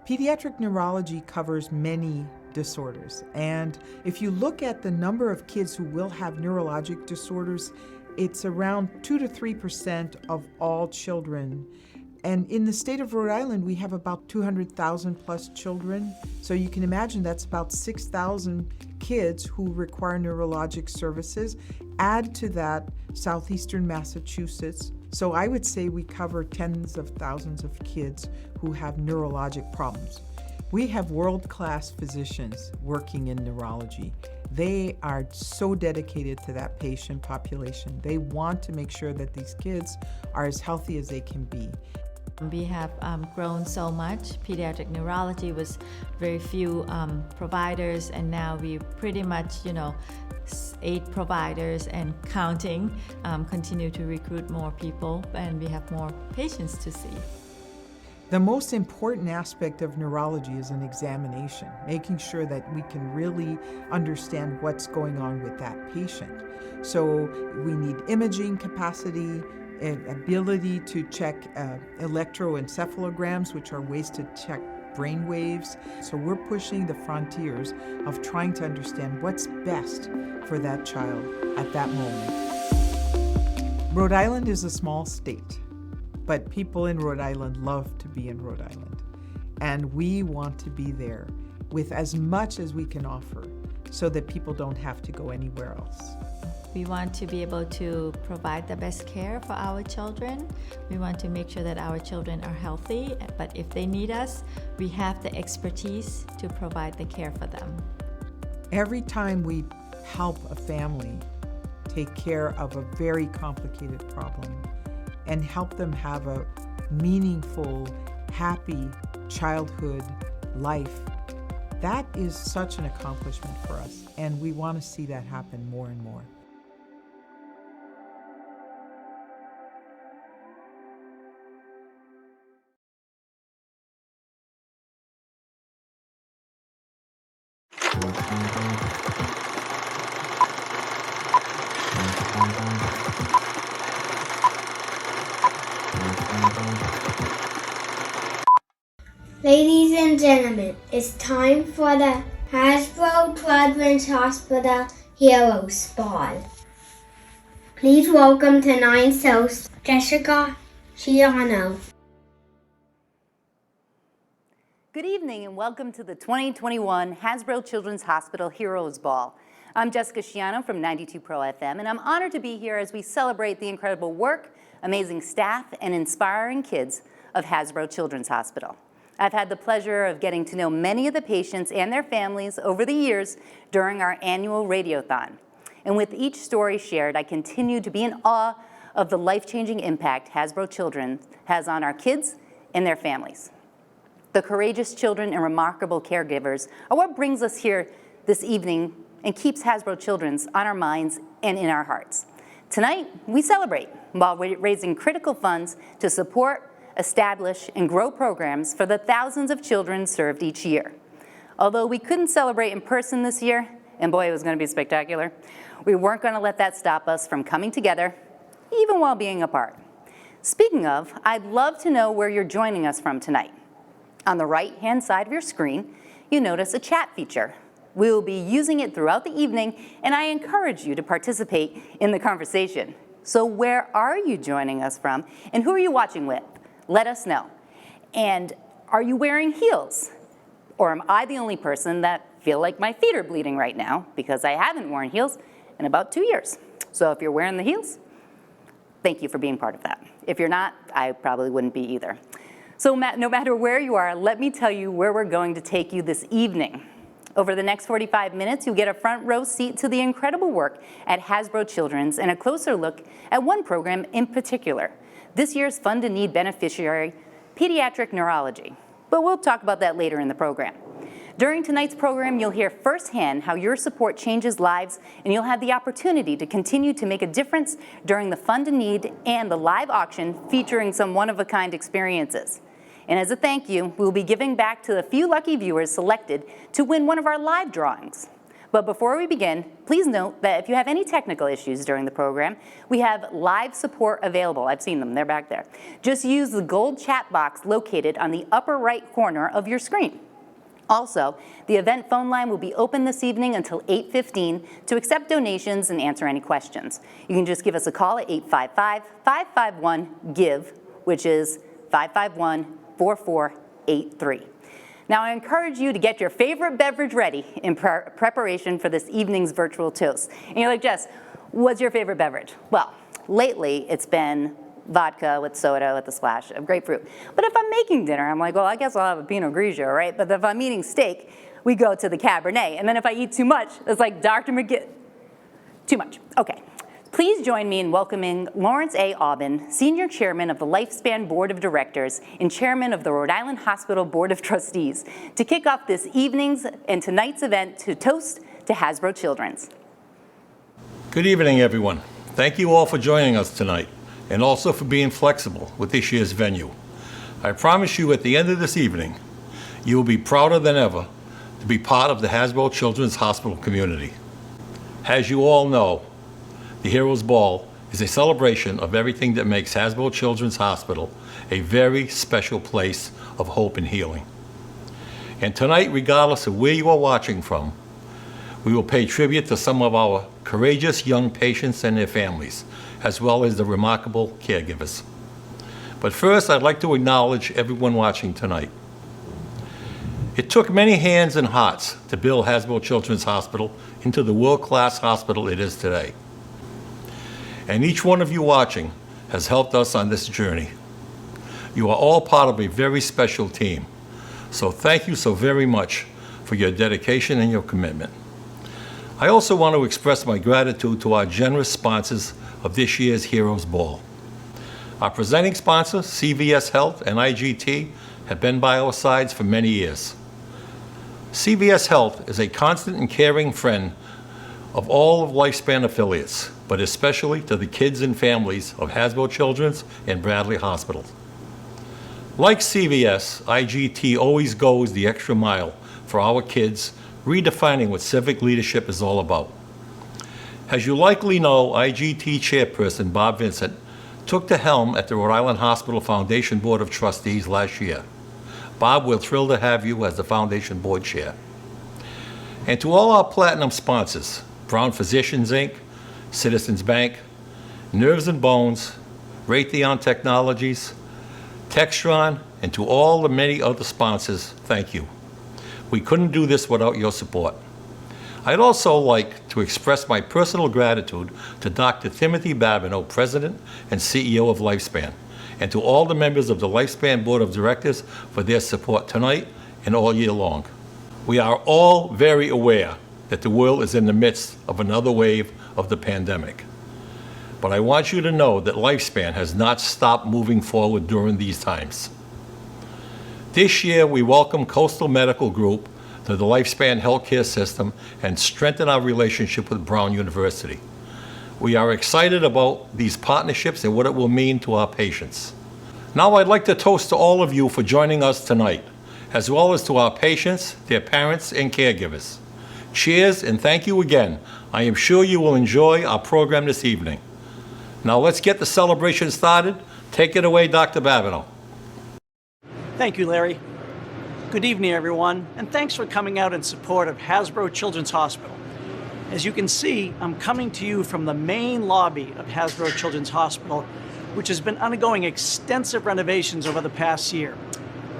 Pediatric neurology covers many disorders, and if you look at the number of kids who will have neurologic disorders, it's around 2 to 3% of all children. And in the state of Rhode Island, we have about 200,000 plus children. So you can imagine that's about 6,000 kids who require neurologic services. Add to that southeastern Massachusetts. So I would say we cover tens of thousands of kids who have neurologic problems. We have world-class physicians working in neurology. They are so dedicated to that patient population. They want to make sure that these kids are as healthy as they can be. We have grown so much. Pediatric neurology was very few providers, and now we pretty much, 8 providers and counting, continue to recruit more people, and we have more patients to see. The most important aspect of neurology is an examination, making sure that we can really understand what's going on with that patient. So we need imaging capacity, ability to check electroencephalograms, which are ways to check brain waves. So we're pushing the frontiers of trying to understand what's best for that child at that moment. Rhode Island is a small state, but people in Rhode Island love to be in Rhode Island. And we want to be there with as much as we can offer so that people don't have to go anywhere else. We want to be able to provide the best care for our children. We want to make sure that our children are healthy, but if they need us, we have the expertise to provide the care for them. Every time we help a family take care of a very complicated problem and help them have a meaningful, happy childhood life, that is such an accomplishment for us, and we want to see that happen more and more. Ladies and gentlemen, it's time for the Hasbro Children's Hospital Heroes Ball. Please welcome tonight's host, Jessica Ciano. Good evening and welcome to the 2021 Hasbro Children's Hospital Heroes Ball. I'm Jessica Ciano from 92 Pro FM, and I'm honored to be here as we celebrate the incredible work, amazing staff, and inspiring kids of Hasbro Children's Hospital. I've had the pleasure of getting to know many of the patients and their families over the years during our annual Radiothon. And with each story shared, I continue to be in awe of the life-changing impact Hasbro Children has on our kids and their families. The courageous children and remarkable caregivers are what brings us here this evening and keeps Hasbro Children's on our minds and in our hearts. Tonight, we celebrate while raising critical funds to support, establish, and grow programs for the thousands of children served each year. Although we couldn't celebrate in person this year, and boy, it was going to be spectacular, we weren't going to let that stop us from coming together, even while being apart. Speaking of, I'd love to know where you're joining us from tonight. On the right-hand side of your screen, you notice a chat feature. We will be using it throughout the evening, and I encourage you to participate in the conversation. So where are you joining us from, and who are you watching with? Let us know. And are you wearing heels? Or am I the only person that feel like my feet are bleeding right now because I haven't worn heels in about 2 years? So if you're wearing the heels, thank you for being part of that. If you're not, I probably wouldn't be either. So no matter where you are, let me tell you where we're going to take you this evening. Over the next 45 minutes, you'll get a front row seat to the incredible work at Hasbro Children's and a closer look at one program in particular, this year's Fund in Need beneficiary, Pediatric Neurology. But we'll talk about that later in the program. During tonight's program, you'll hear firsthand how your support changes lives, and you'll have the opportunity to continue to make a difference during the Fund in Need and the live auction featuring some one-of-a-kind experiences. And as a thank you, we'll be giving back to the few lucky viewers selected to win one of our live drawings. But before we begin, please note that if you have any technical issues during the program, we have live support available. I've seen them, they're back there. Just use the gold chat box located on the upper right corner of your screen. Also, the event phone line will be open this evening until 8:15 to accept donations and answer any questions. You can just give us a call at 855-551-GIVE, which is 551-4483. Now, I encourage you to get your favorite beverage ready in preparation for this evening's virtual toast. And you're like, Jess, what's your favorite beverage? Well, lately it's been vodka with soda with a splash of grapefruit. But if I'm making dinner, I'm like, well, I guess I'll have a Pinot Grigio, right? But if I'm eating steak, we go to the Cabernet. And then if I eat too much, it's like Dr. McGee. Too much. Okay. Please join me in welcoming Lawrence A. Aubin, Senior Chairman of the Lifespan Board of Directors and Chairman of the Rhode Island Hospital Board of Trustees, to kick off this evening's and tonight's event to toast to Hasbro Children's. Good evening, everyone. Thank you all for joining us tonight, and also for being flexible with this year's venue. I promise you at the end of this evening, you will be prouder than ever to be part of the Hasbro Children's Hospital community. As you all know, the Heroes Ball is a celebration of everything that makes Hasbro Children's Hospital a very special place of hope and healing. And tonight, regardless of where you are watching from, we will pay tribute to some of our courageous young patients and their families, as well as the remarkable caregivers. But first, I'd like to acknowledge everyone watching tonight. It took many hands and hearts to build Hasbro Children's Hospital into the world-class hospital it is today. And each one of you watching has helped us on this journey. You are all part of a very special team. So thank you so very much for your dedication and your commitment. I also want to express my gratitude to our generous sponsors of this year's Heroes Ball. Our presenting sponsors, CVS Health and IGT, have been by our sides for many years. CVS Health is a constant and caring friend of all of Lifespan affiliates, but especially to the kids and families of Hasbro Children's and Bradley Hospitals. Like CVS, IGT always goes the extra mile for our kids, redefining what civic leadership is all about. As you likely know, IGT Chairperson Bob Vincent took the helm at the Rhode Island Hospital Foundation Board of Trustees last year. Bob, we're thrilled to have you as the Foundation Board Chair. And to all our platinum sponsors, Brown Physicians, Inc., Citizens Bank, Nerves and Bones, Raytheon Technologies, Textron, and to all the many other sponsors, thank you. We couldn't do this without your support. I'd also like to express my personal gratitude to Dr. Timothy Babineau, President and CEO of Lifespan, and to all the members of the Lifespan Board of Directors for their support tonight and all year long. We are all very aware that the world is in the midst of another wave of the pandemic. But I want you to know that Lifespan has not stopped moving forward during these times. This year, we welcome Coastal Medical Group to the Lifespan healthcare system and strengthen our relationship with Brown University. We are excited about these partnerships and what it will mean to our patients. Now I'd like to toast to all of you for joining us tonight, as well as to our patients, their parents, and caregivers. Cheers and thank you again. I am sure you will enjoy our program this evening. Now let's get the celebration started. Take it away, Dr. Babineau. Thank you, Larry. Good evening, everyone, and thanks for coming out in support of Hasbro Children's Hospital. As you can see, I'm coming to you from the main lobby of Hasbro Children's Hospital, which has been undergoing extensive renovations over the past year.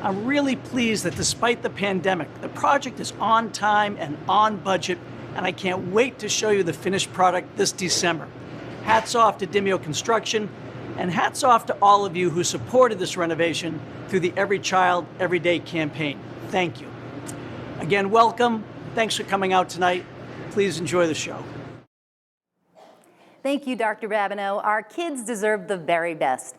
I'm really pleased that despite the pandemic, the project is on time and on budget, and I can't wait to show you the finished product this December. Hats off to Dimeo Construction, and hats off to all of you who supported this renovation through the Every Child, Every Day campaign. Thank you. Again, welcome. Thanks for coming out tonight. Please enjoy the show. Thank you, Dr. Babineau. Our kids deserve the very best.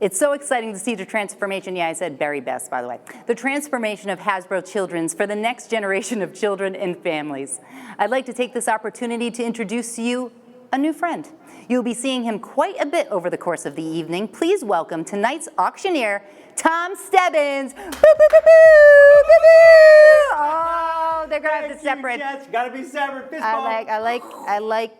It's so exciting to see the transformation, yeah, I said very best, by the way, the transformation of Hasbro Children's for the next generation of children and families. I'd like to take this opportunity to introduce to you a new friend. You'll be seeing him quite a bit over the course of the evening. Please welcome tonight's auctioneer, Tom Stebbins. Boo, boo, boo, boo, boo, boo. Oh, they're gonna have to separate. Jess, gotta be separate. Fist bump. I like.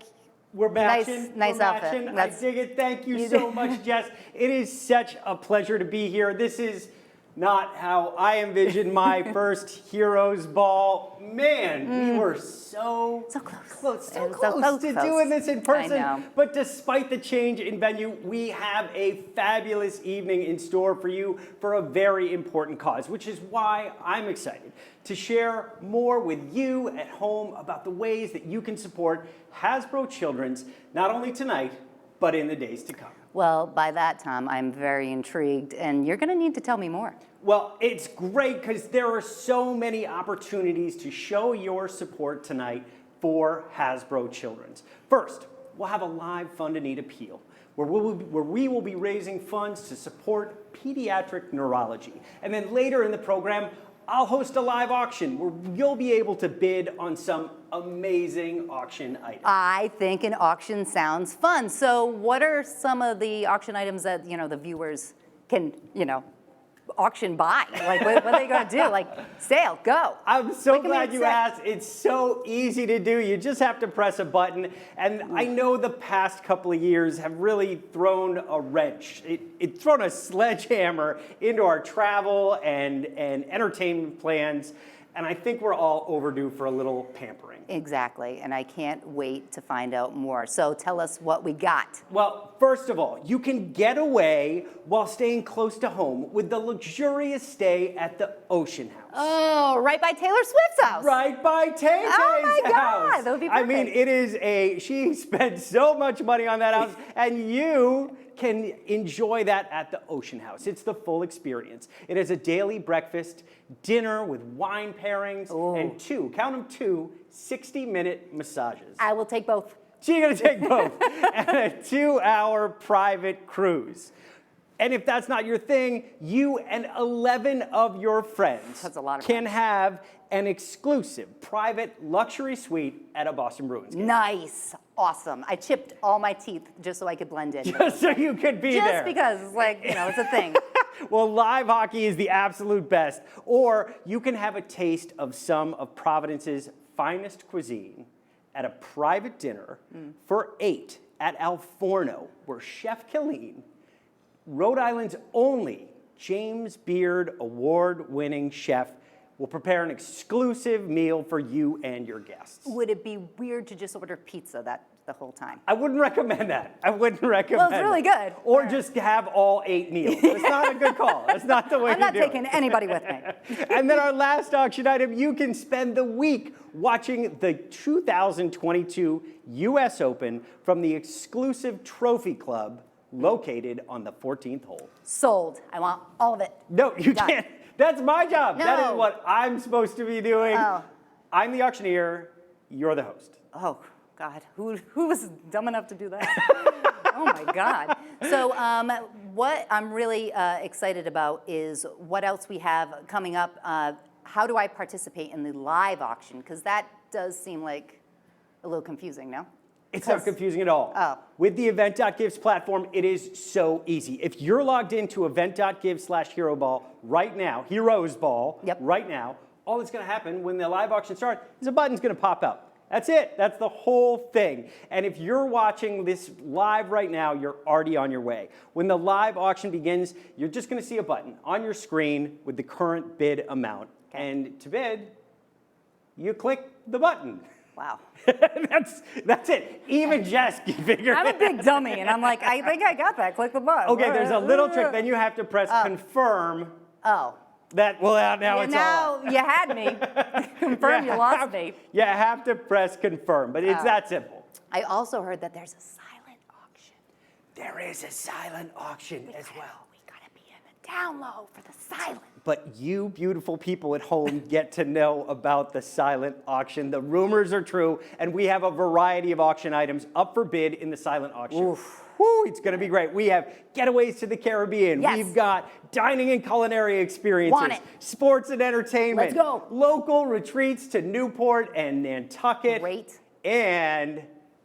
We're matching. Nice We're outfit. matching. I dig it. Thank you so much, Jess. It is such a pleasure to be here. This is not how I envisioned my first Heroes Ball. Man, we were so close to doing this in person. I know. But despite the change in venue, we have a fabulous evening in store for you for a very important cause, which is why I'm excited to share more with you at home about the ways that you can support Hasbro Children's, not only tonight, but in the days to come. Well, by that, Tom, I'm very intrigued, and you're gonna need to tell me more. Well, it's great because there are so many opportunities to show your support tonight for Hasbro Children's. First, we'll have a live Fund a Need appeal where we will be raising funds to support pediatric neurology. And then later in the program, I'll host a live auction where you'll be able to bid on some amazing auction items. I think an auction sounds fun. So what are some of the auction items that, the viewers can, auction buy? Like, what are they going to do? Like, sale, go. I'm so What can we glad you expect? asked. It's so easy to do. You just have to press a button. And I know the past couple of years have really thrown a wrench. It's thrown a sledgehammer into our travel and entertainment plans. And I think we're all overdue for a little pampering. Exactly, and I can't wait to find out more. So tell us what we got. Well, first of all, you can get away while staying close to home with the luxurious stay at the Ocean House. Oh, right by Taylor Swift's house. Right by Tay-Tay's Oh my God, house. that would be I mean, perfect. she spent so much money on that house, and you can enjoy that at the Ocean House. It's the full experience. It is a daily breakfast, dinner with wine pairings, and count them two, 60-minute massages. I will take both. So you're gonna take both. And a 2-hour private cruise. And if that's not your thing, you and 11 of your friends That's a lot of can friends. have an exclusive private luxury suite at a Boston Bruins game. Nice, awesome. I chipped all my teeth just so I could blend in. Just so you could be Just there. because, it's a thing. Well, live hockey is the absolute best. Or you can have a taste of some of Providence's finest cuisine at a private dinner for 8 at Al Forno, where Chef Killeen, Rhode Island's only James Beard award-winning chef, will prepare an exclusive meal for you and your guests. Would it be weird to just order pizza the whole time? I wouldn't recommend that. I wouldn't recommend Well, it's really that. good. Or just have all 8 meals. It's not a good call. That's not the way I'm to not do taking it. anybody with me. And then our last auction item, you can spend the week watching the 2022 U.S. Open from the exclusive Trophy Club located on the 14th hole. Sold. I want all of it. No, you Done. can't. That's my job. That No. is what I'm supposed to be doing. Oh. I'm the auctioneer. You're the host. Oh, God. Who was dumb enough to do that? Oh, my God. So what I'm really excited about is what else we have coming up. How do I participate in the live auction? Because that does seem like a little confusing, no? It's not confusing at all. Oh. With the event.gives platform, it is so easy. If you're logged into event.gives/HeroBall right now, Heroes Ball, Yep. right now, all that's going to happen when the live auction starts is a button's going to pop up. That's it. That's the whole thing. And if you're watching this live right now, you're already on your way. When the live auction begins, you're just going to see a button on your screen with the current bid amount. And to bid, you click the button. Wow. That's it. Even Jess can figure I'm it a big dummy, and I'm like, I think I got that. Click the button. Okay, there's a little trick. Then you have to press confirm. Oh. Now it's all out. Now you had me. Confirm you lost me. You have to press confirm, but it's that simple. I also heard that there's a silent auction. There is a silent auction as well. We gotta be in the down low for the silent. But you beautiful people at home get to know about the silent auction. The rumors are true, and we have a variety of auction items up for bid in the silent auction. Oof. Woo, it's going to be great. We have getaways to the Caribbean. Yes. We've got dining and culinary experiences. Want it. Sports and entertainment. Let's go. Local retreats to Newport and Nantucket. Great. And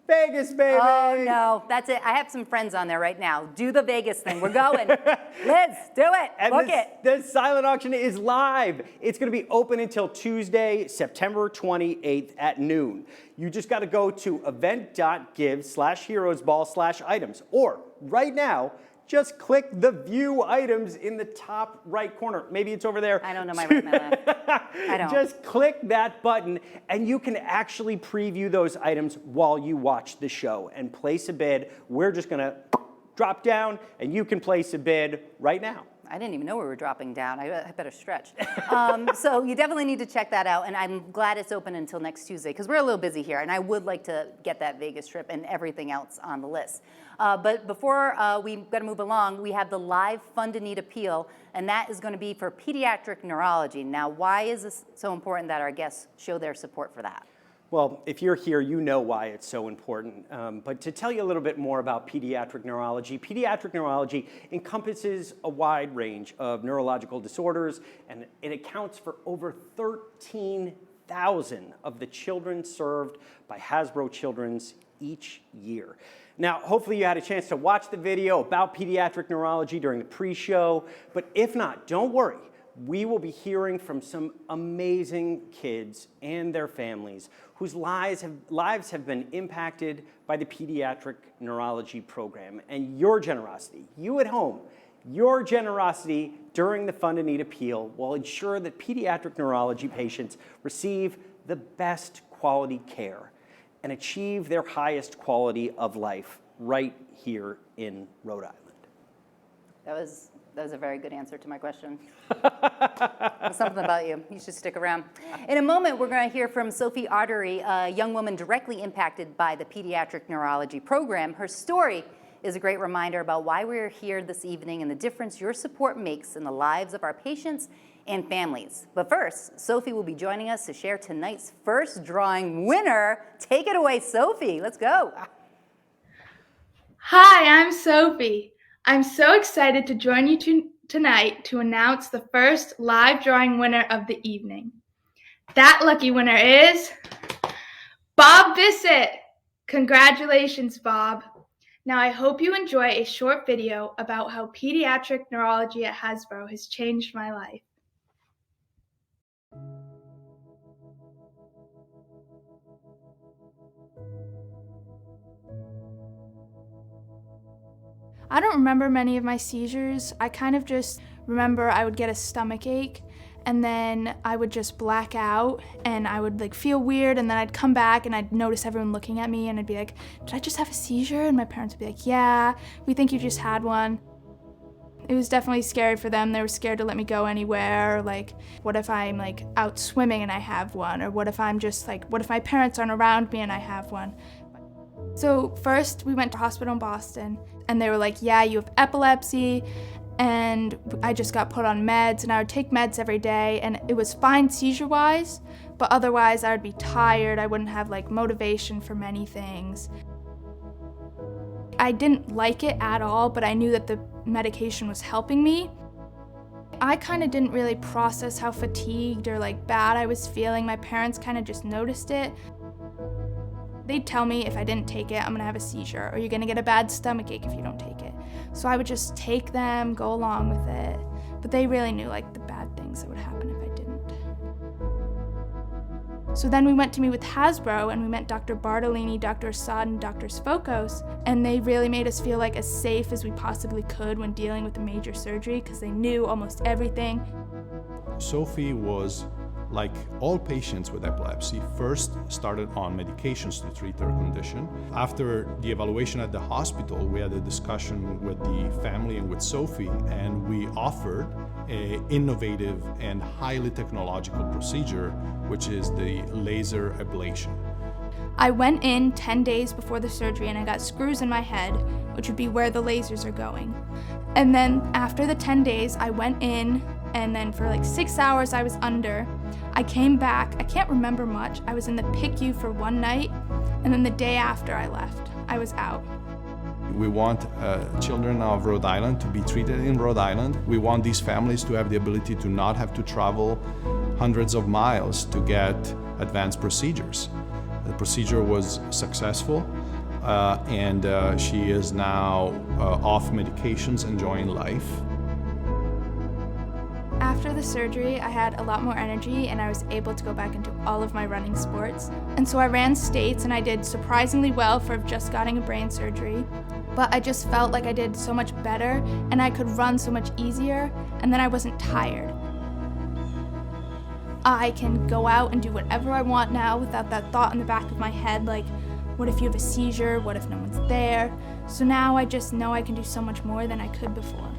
Vegas, baby. Oh, no, that's it. I have some friends on there right now. Do the Vegas thing. We're going. Liz, do it. And Book it. the silent auction is live. It's going to be open until Tuesday, September 28th at noon. You just got to go to event.give/heroesball/items. Or right now, just click the view items in the top right corner. Maybe it's over there. I don't know my right and my left. I don't. Just click that button and you can actually preview those items while you watch the show and place a bid. We're just going to drop down and you can place a bid right now. I didn't even know we were dropping down. I better stretch. So you definitely need to check that out. And I'm glad it's open until next Tuesday because we're a little busy here. And I would like to get that Vegas trip and everything else on the list. But before we've got to move along, we have the live Fund a Need appeal. And that is going to be for pediatric neurology. Now, why is this so important that our guests show their support for that? Well, if you're here, you know why it's so important. But to tell you a little bit more about pediatric neurology encompasses a wide range of neurological disorders, and it accounts for over 13,000 of the children served by Hasbro Children's each year. Now, hopefully you had a chance to watch the video about pediatric neurology during the pre-show, but if not, don't worry. We will be hearing from some amazing kids and their families whose lives have been impacted by the Pediatric Neurology Program. And your generosity, you at home, your generosity during the Fund a Need appeal will ensure that pediatric neurology patients receive the best quality care and achieve their highest quality of life right here in Rhode Island. That was a very good answer to my question. Something about you. You should stick around. In a moment, we're going to hear from Sophie Artery, a young woman directly impacted by the Pediatric Neurology Program. Her story is a great reminder about why we're here this evening and the difference your support makes in the lives of our patients and families. But first, Sophie will be joining us to share tonight's first drawing winner. Take it away, Sophie. Let's go. Hi, I'm Sophie. I'm so excited to join you tonight to announce the first live drawing winner of the evening. That lucky winner is Bob Bissett. Congratulations, Bob. Now I hope you enjoy a short video about how pediatric neurology at Hasbro has changed my life. I don't remember many of my seizures. I kind of just remember I would get a stomach ache and then I would just black out and I would feel weird, and then I'd come back and I'd notice everyone looking at me and I'd be like, did I just have a seizure? And my parents would be like, yeah, we think you just had one. It was definitely scary for them. They were scared to let me go anywhere. What if I'm out swimming and I have one? Or what if I'm just what if my parents aren't around me and I have one? So first we went to hospital in Boston and they were like, yeah, you have epilepsy. And I just got put on meds and I would take meds every day and it was fine seizure-wise, but otherwise I would be tired. I wouldn't have motivation for many things. I didn't like it at all, but I knew that the medication was helping me. I kind of didn't really process how fatigued or bad I was feeling. My parents kind of just noticed it. They'd tell me if I didn't take it, I'm gonna have a seizure, or you're gonna get a bad stomach ache if you don't take it. So I would just take them, go along with it. But they really knew the bad things that would happen if I didn't. So then we went to meet with Hasbro and we met Dr. Bartolini, Dr. Assad, and Dr. Sfokos, and they really made us feel as safe as we possibly could when dealing with a major surgery because they knew almost everything. Sophie was, like all patients with epilepsy, first started on medications to treat their condition. After the evaluation at the hospital, we had a discussion with the family and with Sophie, and we offered an innovative and highly technological procedure, which is the laser ablation. I went in 10 days before the surgery and I got screws in my head, which would be where the lasers are going. And then after the 10 days, I went in, and then for 6 hours I was under. I came back, I can't remember much. I was in the PICU for one night, and then the day after I left, I was out. We want children of Rhode Island to be treated in Rhode Island. We want these families to have the ability to not have to travel hundreds of miles to get advanced procedures. The procedure was successful. and she is now off medications, enjoying life. After the surgery, I had a lot more energy and I was able to go back into all of my running sports. And so I ran states and I did surprisingly well for just getting a brain surgery. But I just felt like I did so much better and I could run so much easier, and then I wasn't tired. I can go out and do whatever I want now without that thought in the back of my head, like, what if you have a seizure? What if no one's there? So now I just know I can do so much more than I could before.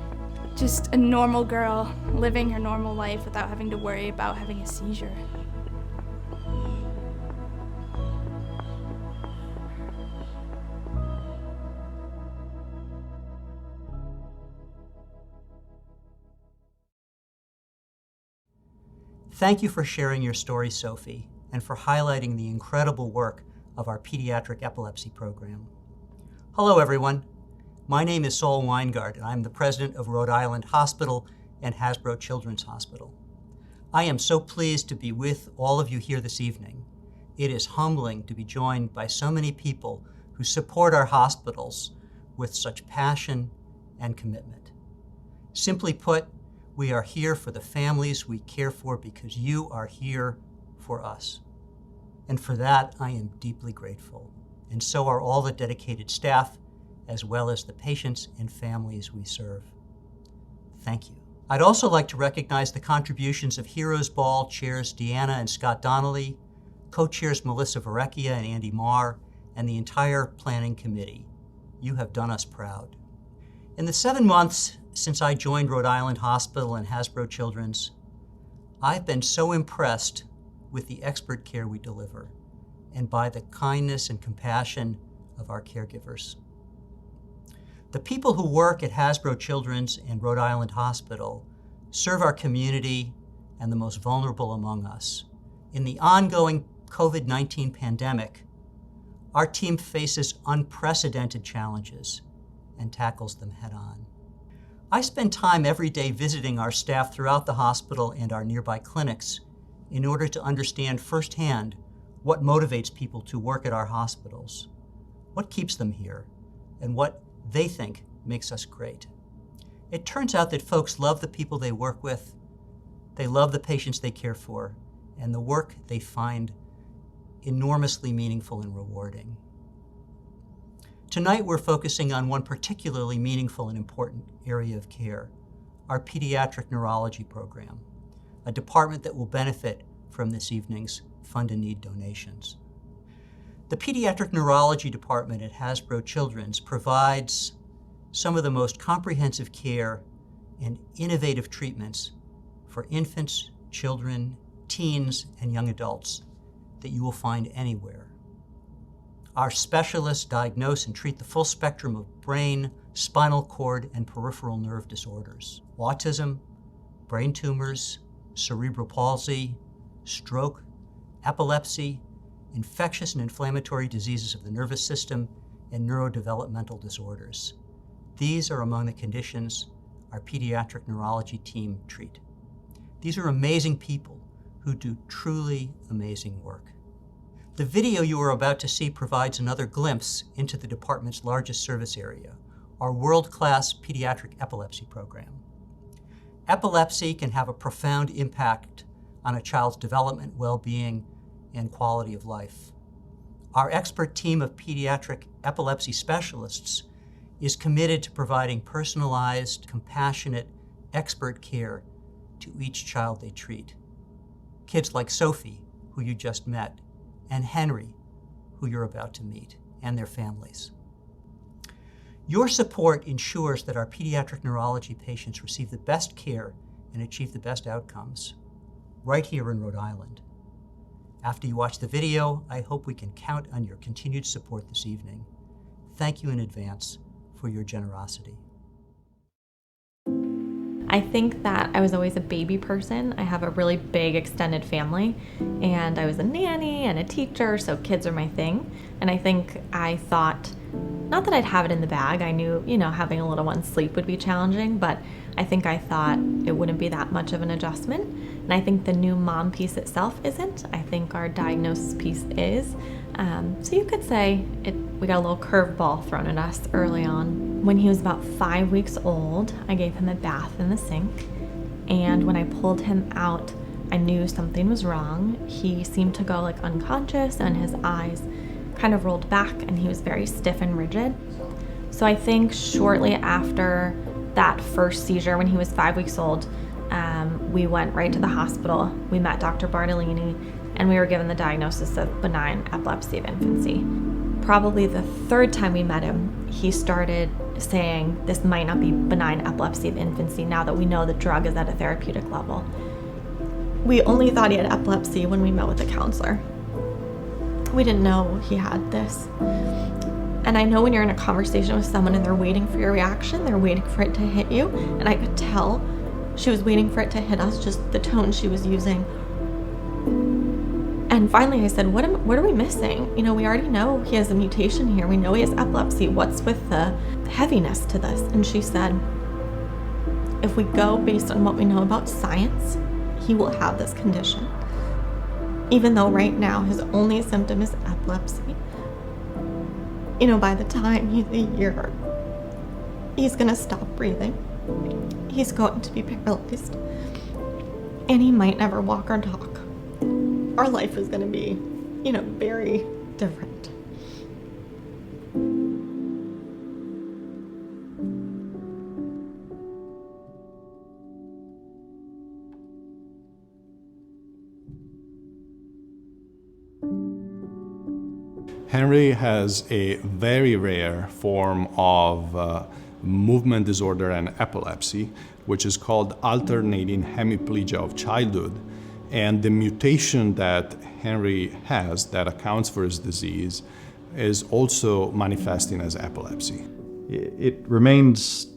Just a normal girl living her normal life without having to worry about having a seizure. Thank you for sharing your story, Sophie, and for highlighting the incredible work of our Pediatric Epilepsy Program. Hello, everyone. My name is Saul Weingart, and I'm the president of Rhode Island Hospital and Hasbro Children's Hospital. I am so pleased to be with all of you here this evening. It is humbling to be joined by so many people who support our hospitals with such passion and commitment. Simply put, we are here for the families we care for because you are here for us. And for that, I am deeply grateful. And so are all the dedicated staff, as well as the patients and families we serve. Thank you. I'd also like to recognize the contributions of Heroes Ball chairs Deanna and Scott Donnelly, co-chairs Melissa Varecchia and Andy Marr, and the entire planning committee. You have done us proud. In the 7 months since I joined Rhode Island Hospital and Hasbro Children's, I've been so impressed with the expert care we deliver and by the kindness and compassion of our caregivers. The people who work at Hasbro Children's and Rhode Island Hospital serve our community and the most vulnerable among us. In the ongoing COVID-19 pandemic, our team faces unprecedented challenges and tackles them head-on. I spend time every day visiting our staff throughout the hospital and our nearby clinics in order to understand firsthand what motivates people to work at our hospitals, what keeps them here, and what they think makes us great. It turns out that folks love the people they work with, they love the patients they care for, and the work they find enormously meaningful and rewarding. Tonight we're focusing on one particularly meaningful and important area of care, our Pediatric Neurology program, a department that will benefit from this evening's Fund and Need donations. The Pediatric Neurology Department at Hasbro Children's provides some of the most comprehensive care and innovative treatments for infants, children, teens, and young adults that you will find anywhere. Our specialists diagnose and treat the full spectrum of brain, spinal cord, and peripheral nerve disorders: autism, brain tumors, cerebral palsy, stroke, epilepsy, infectious and inflammatory diseases of the nervous system, and neurodevelopmental disorders. These are among the conditions our pediatric neurology team treat. These are amazing people who do truly amazing work. The video you are about to see provides another glimpse into the department's largest service area, our world-class pediatric epilepsy program. Epilepsy can have a profound impact on a child's development, well-being, and quality of life. Our expert team of pediatric epilepsy specialists is committed to providing personalized, compassionate, expert care to each child they treat. Kids like Sophie, who you just met, and Henry, who you're about to meet, and their families. Your support ensures that our pediatric neurology patients receive the best care and achieve the best outcomes, right here in Rhode Island. After you watch the video, I hope we can count on your continued support this evening. Thank you in advance for your generosity. I think that I was always a baby person. I have a really big extended family, and I was a nanny and a teacher, so kids are my thing. And I think I thought, not that I'd have it in the bag, I knew, having a little one sleep would be challenging, but I think I thought it wouldn't be that much of an adjustment. And I think the new mom piece itself isn't. I think our diagnosis piece is. So you could say it we got a little curveball thrown at us early on. When he was about 5 weeks old, I gave him a bath in the sink, and when I pulled him out, I knew something was wrong. He seemed to go like unconscious, and his eyes kind of rolled back, and he was very stiff and rigid. So I think shortly after that first seizure, when he was 5 weeks old, we went right to the hospital. We met Dr. Bartolini, and we were given the diagnosis of benign epilepsy of infancy. Probably the third time we met him, he started saying this might not be benign epilepsy of infancy now that we know the drug is at a therapeutic level. We only thought he had epilepsy when we met with the counselor. We didn't know he had this. And I know when you're in a conversation with someone and they're waiting for your reaction, they're waiting for it to hit you, and I could tell she was waiting for it to hit us, just the tone she was using. And finally I said, what are we missing? You know, we already know he has a mutation here. We know he has epilepsy. What's with the heaviness to this? And she said, if we go based on what we know about science, he will have this condition. Even though right now his only symptom is epilepsy. You know, by the time he's a year, he's gonna stop breathing. He's going to be paralyzed. And he might never walk or talk. Our life is gonna be, you know, very different. Henry has a very rare form of movement disorder and epilepsy, which is called alternating hemiplegia of childhood. And the mutation that Henry has that accounts for his disease is also manifesting as epilepsy. It remains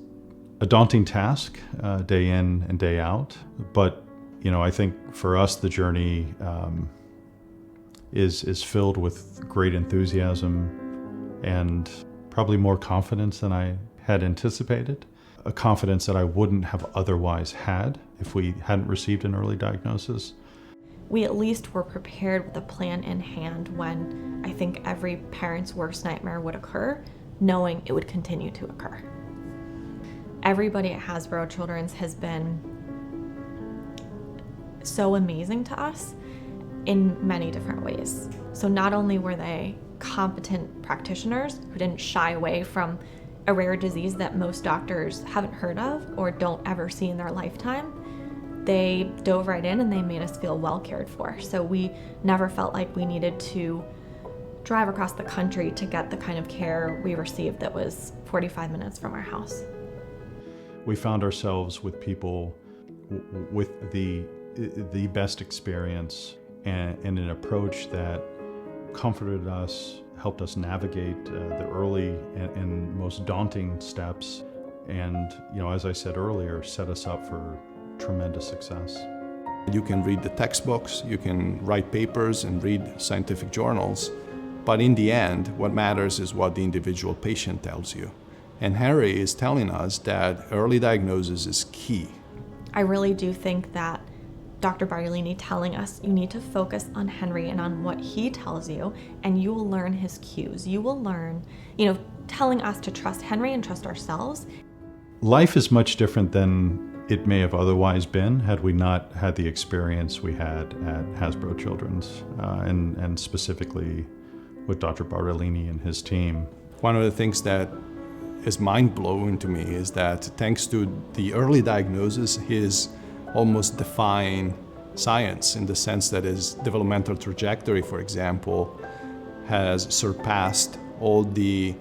a daunting task day in and day out, but you know, I think for us the journey is filled with great enthusiasm and probably more confidence than I had anticipated. A confidence that I wouldn't have otherwise had if we hadn't received an early diagnosis. We at least were prepared with a plan in hand when I think every parent's worst nightmare would occur, knowing it would continue to occur. Everybody at Hasbro Children's has been so amazing to us in many different ways. So not only were they competent practitioners who didn't shy away from a rare disease that most doctors haven't heard of or don't ever see in their lifetime, they dove right in and they made us feel well cared for. So we never felt like we needed to drive across the country to get the kind of care we received that was 45 minutes from our house. We found ourselves with people with the best experience and an approach that comforted us, helped us navigate the early and most daunting steps, and you know, as I said earlier, set us up for tremendous success. You can read the textbooks, you can write papers and read scientific journals, but in the end, what matters is what the individual patient tells you. And Henry is telling us that early diagnosis is key. I really do think that Dr. Bartolini telling us you need to focus on Henry and on what he tells you, and you will learn his cues. You will learn, you know, telling us to trust Henry and trust ourselves. Life is much different than it may have otherwise been had we not had the experience we had at Hasbro Children's, and specifically with Dr. Bartolini and his team. One of the things that is mind-blowing to me is that thanks to the early diagnosis, his almost define science in the sense that his developmental trajectory, for example, has surpassed all the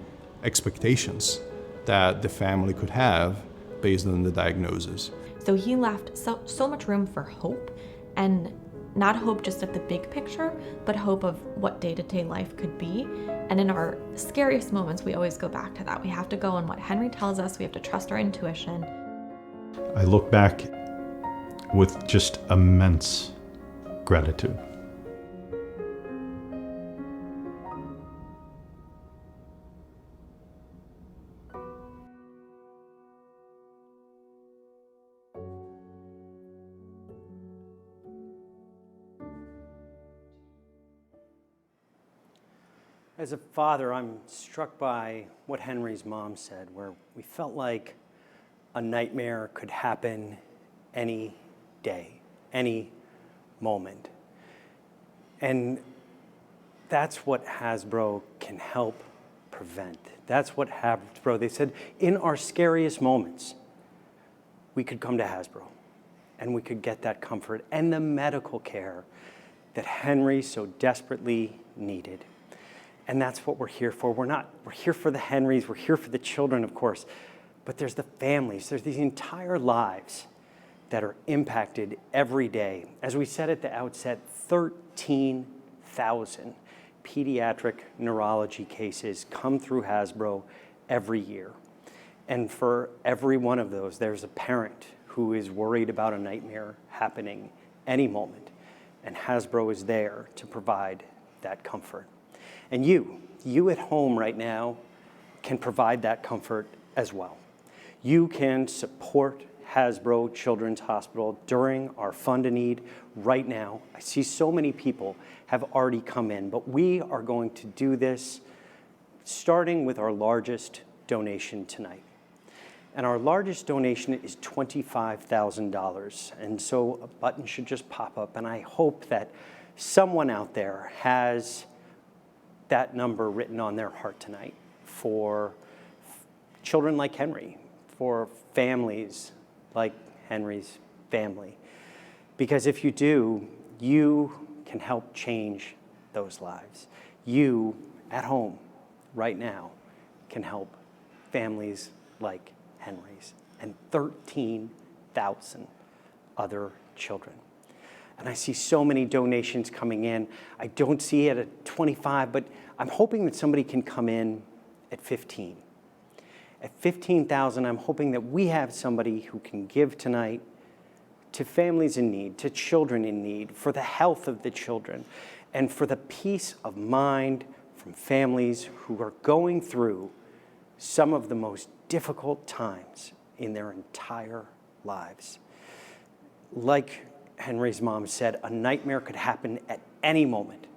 expectations that the family could have based on the diagnosis. So he left so much room for hope, and not hope just of the big picture, but hope of what day-to-day life could be. And in our scariest moments, we always go back to that. We have to go on what Henry tells us. We have to trust our intuition. I look back with just immense gratitude. As a father, I'm struck by what Henry's mom said, where we felt like a nightmare could happen any day, any moment. And that's what Hasbro can help prevent. That's what Hasbro, they said, in our scariest moments, we could come to Hasbro and we could get that comfort and the medical care that Henry so desperately needed. And that's what we're here for. We're here for the Henrys, we're here for the children, of course, but there's the families, there's these entire lives that are impacted every day. As we said at the outset, 13,000 pediatric neurology cases come through Hasbro every year. And for every one of those, there's a parent who is worried about a nightmare happening any moment. And Hasbro is there to provide that comfort. And you at home right now can provide that comfort as well. You can support Hasbro Children's Hospital during our Fund a Need right now. I see so many people have already come in, but we are going to do this starting with our largest donation tonight. And our largest donation is $25,000. And so a button should just pop up, and I hope that someone out there has that number written on their heart tonight for children like Henry, for families like Henry's family. Because if you do, you can help change those lives. You, at home, right now, can help families like Henry's and 13,000 other children. And I see so many donations coming in. I don't see it at 25, but I'm hoping that somebody can come in at 15. At 15,000, I'm hoping that we have somebody who can give tonight to families in need, to children in need, for the health of the children, and for the peace of mind from families who are going through some of the most difficult times in their entire lives. Like Henry's mom said, a nightmare could happen at any moment,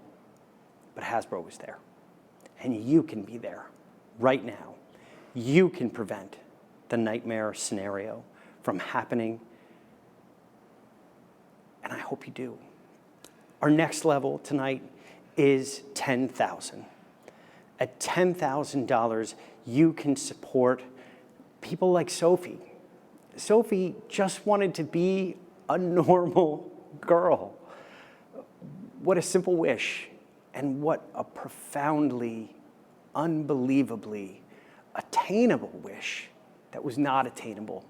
but Hasbro was there. And you can be there right now. You can prevent the nightmare scenario from happening, and I hope you do. Our next level tonight is $10,000. At $10,000, you can support people like Sophie. Sophie just wanted to be a normal girl. What a simple wish, and what a profoundly, unbelievably attainable wish that was not attainable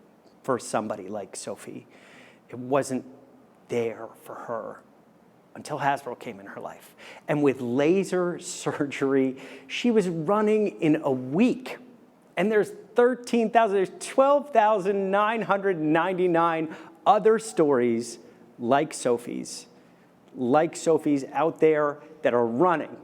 for somebody like Sophie. It wasn't there for her until Hasbro came in her life. And with laser surgery, she was running in a week. And there's 13,000, there's 12,999 other stories like Sophie's out there that are running,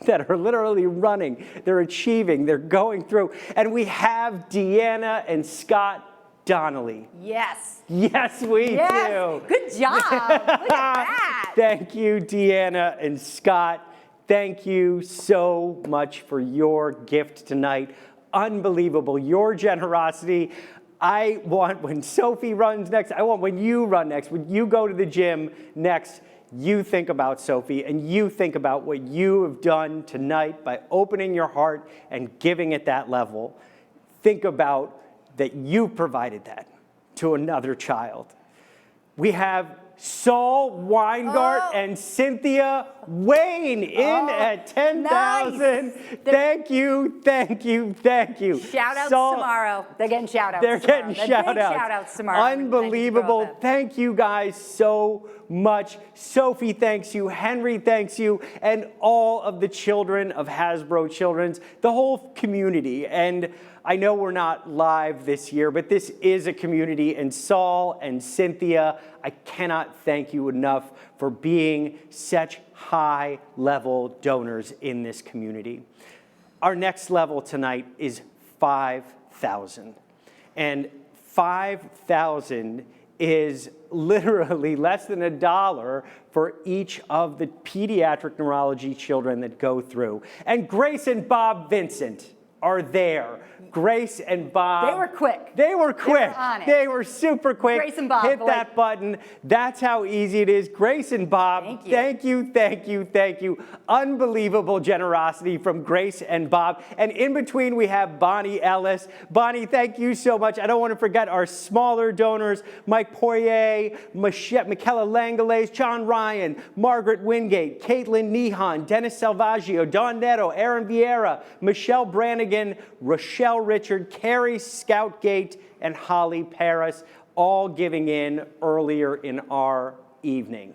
that are literally running. They're achieving, they're going through. And we have Deanna and Scott Donnelly. Yes. Yes, we do. Good job. Look at that. Thank you, Deanna and Scott. Thank you so much for your gift tonight. Unbelievable, your generosity. I want when Sophie runs next, I want when you run next, when you go to the gym next, you think about Sophie and you think about what you have done tonight by opening your heart and giving at that level. Think about that you provided that to another child. We have Saul Weingart and Cynthia Wayne in at 10,000. Nice. Thank you, thank you, thank you. Shout outs tomorrow. They're getting shout outs. They're getting shout outs tomorrow. Unbelievable. Thank you guys so much. Sophie thanks you, Henry thanks you, and all of the children of Hasbro Children's, the whole community. And I know we're not live this year, but this is a community, and Saul and Cynthia, I cannot thank you enough for being such high-level donors in this community. Our next level tonight is 5,000. And 5,000 is literally less than $1 for each of the pediatric neurology children that go through. And Grace and Bob Vincent are there. Grace and Bob. They were quick. They were quick. They were on it. They were super quick. Grace and Bob, hit like- that button. That's how easy it is. Grace and Bob, Thank you. thank you, thank you, thank you. Unbelievable generosity from Grace and Bob. And in between, we have Bonnie Ellis. Bonnie, thank you so much. I don't want to forget our smaller donors, Mike Poirier, Michaela Langales, John Ryan, Margaret Wingate, Caitlin Nehan, Dennis Salvaggio, Don Netto, Aaron Vieira, Michelle Brannigan, Rochelle Richard, Carrie Scoutgate, and Holly Paris, all giving in earlier in our evening.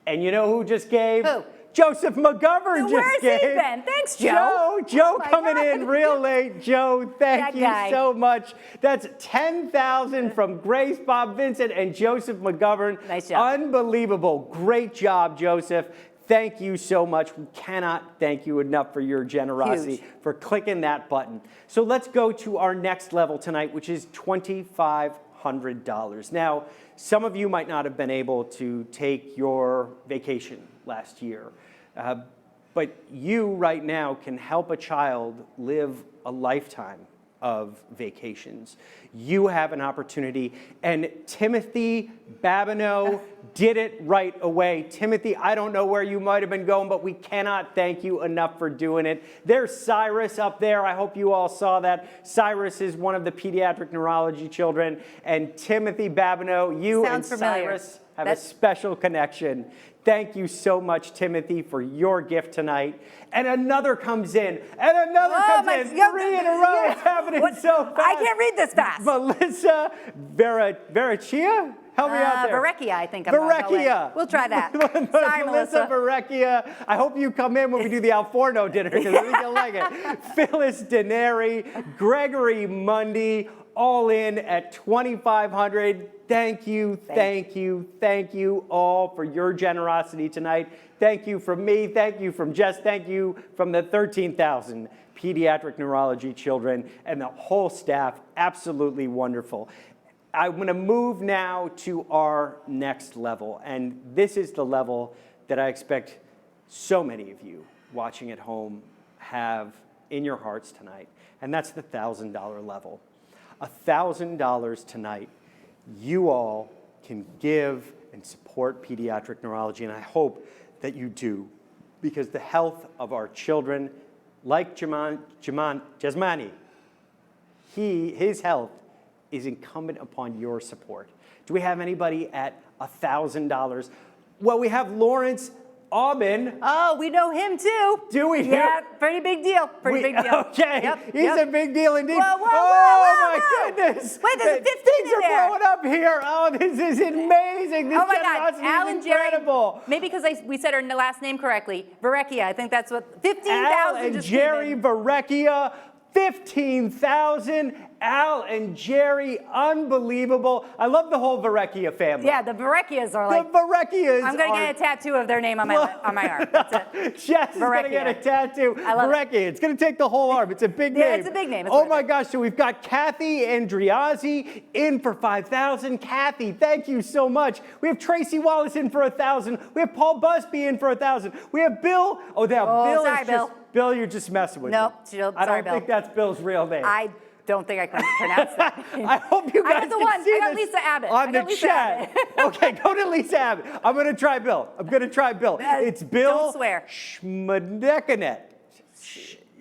And you know who just gave? Who? Joseph McGovern just gave. Where's he been? Thanks, Joe. Joe Oh my coming God. in real late. Joe, thank That you guy. so much. That's $10,000 from Grace, Bob Vincent, and Joseph McGovern. Nice job. Unbelievable. Great job, Joseph. Thank you so much. We cannot thank you enough for your generosity, Huge. for clicking that button. So let's go to our next level tonight, which is $2,500. Now, some of you might not have been able to take your vacation last year, but you right now can help a child live a lifetime of vacations. You have an opportunity, and Timothy Babineau did it right away. Timothy, I don't know where you might have been going, but we cannot thank you enough for doing it. There's Cyrus up there. I hope you all saw that. Cyrus is one of the pediatric neurology children, and Timothy Babineau, you Sounds and familiar. Cyrus have a special connection. Thank you so much, Timothy, for your gift tonight. And another comes in, and another comes in. 3 in a row. It's happening so fast. I can't read this fast. Melissa Verrecchia? Help me out there. Verrecchia, I think I'm going to go Verrecchia. with. We'll try that. Sorry, Melissa. Verrecchia. I hope you come in when we do the Alforno dinner, because I think you'll like it. Phyllis Deneri, Gregory Mundy, all in at $2,500. Thank you, thank you, thank you all for your generosity tonight. Thank you from me, thank you from Jess, thank you from the 13,000 pediatric neurology children and the whole staff. Absolutely wonderful. I'm going to move now to our next level, and this is the level that I expect so many of you watching at home have in your hearts tonight, and that's the $1,000 level. $1,000 tonight. You all can give and support pediatric neurology, and I hope that you do, because the health of our children, like Jasmani, his health is incumbent upon your support. Do we have anybody at $1,000? Well, we have Lawrence Aubin. Oh, we know him too. Do we? Yeah, pretty big deal. Pretty big deal. Okay, he's a big deal indeed. Whoa, whoa, oh whoa, my whoa. goodness! Wait, there's a 15 Things in are there. blowing up here. Oh, this is amazing. This Oh my God, generosity Alan is incredible. Jerry. Maybe because we said her last name correctly. Verrecchia. I think that's what 15,000 Al and just Jerry came in. Verrecchia, 15,000. Al and Jerry, unbelievable. I love the whole Verrecchia family. Yeah, the Verrecchias are like. The Verrecchias. I'm gonna get a tattoo of their name on my arm. That's it. Jess is going to get a tattoo. I love Verrecchia. It's going to take the whole arm. It's a big Yeah, name. it's a big name. It's Oh worth my it. gosh. So we've got Kathy Andriazzi in for 5,000. Kathy, thank you so much. We have Tracy Wallace in for 1,000. We have Paul Busby in for 1,000. We have Bill. Oh, now Bill sorry, is Bill. just, Bill, you're just messing with Nope, me. sorry, I don't Bill. think that's Bill's real name. I don't think I can pronounce that. I hope you I guys got the can one. see I got this Lisa Abbott. on I got the Lisa chat. Abbott. Okay, go to Lisa Abbott. I'm going to try Bill. It's Bill Don't swear. Schmedekanet.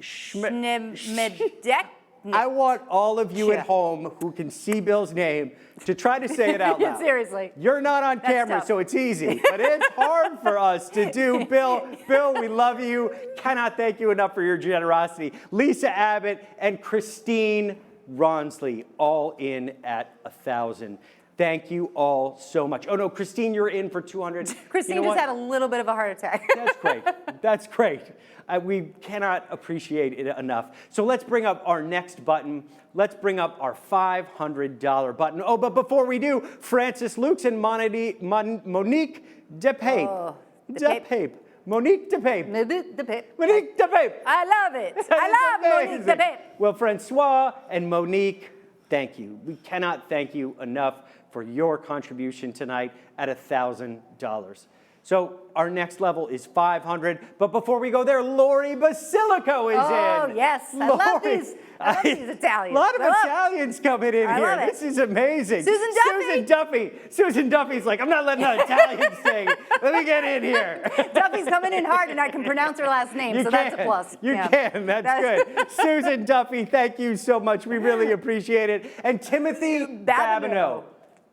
Schmedek. I want all of you at home who can see Bill's name to try to say it out loud. Seriously. You're not on That's camera, tough. so it's easy. But it's hard for us to do. Bill, we love you. Cannot thank you enough for your generosity. Lisa Abbott and Christine Ronsley, all in at 1,000. Thank you all so much. Oh no, Christine, you're in for 200. Christine just had a little bit of a heart attack. That's great. That's great. We cannot appreciate it enough. So let's bring up our next button. Let's bring up our $500 button. Oh, but before we do, Francis Lukes and Monique DePape. Oh, Monique DePape. Monique DePape. I love it. I love Monique DePape. Well, Francois and Monique, thank you. We cannot thank you enough for your contribution tonight at $1,000. So our next level is $500. But before we go there, Lori Basilico is in. Oh, yes. I love these Italians. A lot of Italians coming in I here. love it. This is amazing. Susan Duffy. Susan Duffy's like, I'm not letting an Italian sing. Let me get in here. Duffy's coming in hard, and I can pronounce her last name, so that's a plus. You can. That's good. Susan Duffy, thank you so much. We really appreciate it. And Timothy Babineau.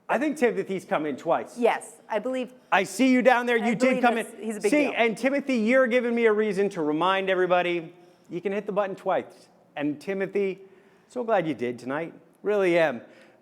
I think Timothy's come in twice. Yes, I believe. I see you down there. You did come in. He's a big deal. And Timothy, you're giving me a reason to remind everybody you can hit the button twice. And Timothy, so glad you did tonight. Really am.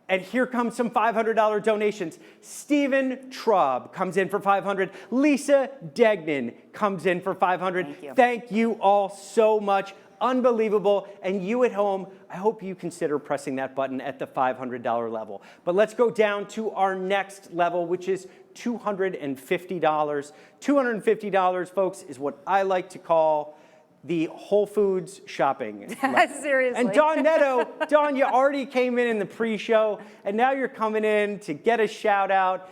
And here comes some $500 donations. Stephen Traub comes in for $500. Lisa Degnan comes in for $500. Thank you. Thank you all so much. Unbelievable. And you at home, I hope you consider pressing that button at the $500 level. But let's go down to our next level, which is $250. $250, folks, is what I like to call the Whole Foods shopping level. Seriously. And Dawn Netto, Dawn, you already came in the pre-show, and now you're coming in to get a shout out.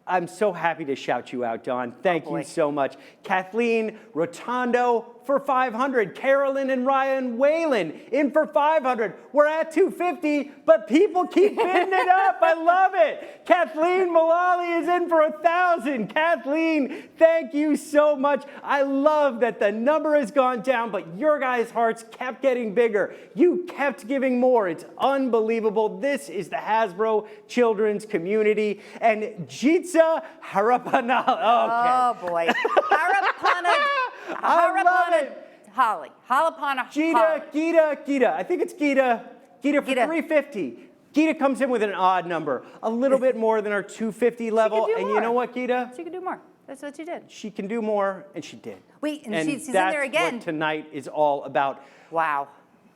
I'm so happy to shout you out, Dawn. Thank you so much. Kathleen Rotondo for $500. Carolyn and Ryan Whalen in for $500. We're at $250, but people keep bidding it up. I love it. Kathleen Mullally is in for $1,000. Kathleen, thank you so much. I love that the number has gone down, but your guys' hearts kept getting bigger. You kept giving more. It's unbelievable. This is the Hasbro children's community. And Jitsa Harapanal. Oh, boy. Holly. Halapana Gita. I think it's Gita. Gita for $350. Gita comes in with an odd number, a little bit more than our $250 level. And you know what, Gita? She could do more. That's what she did. She can do more, and she did. Wait, and she's in there again. That's what tonight is all about. Wow.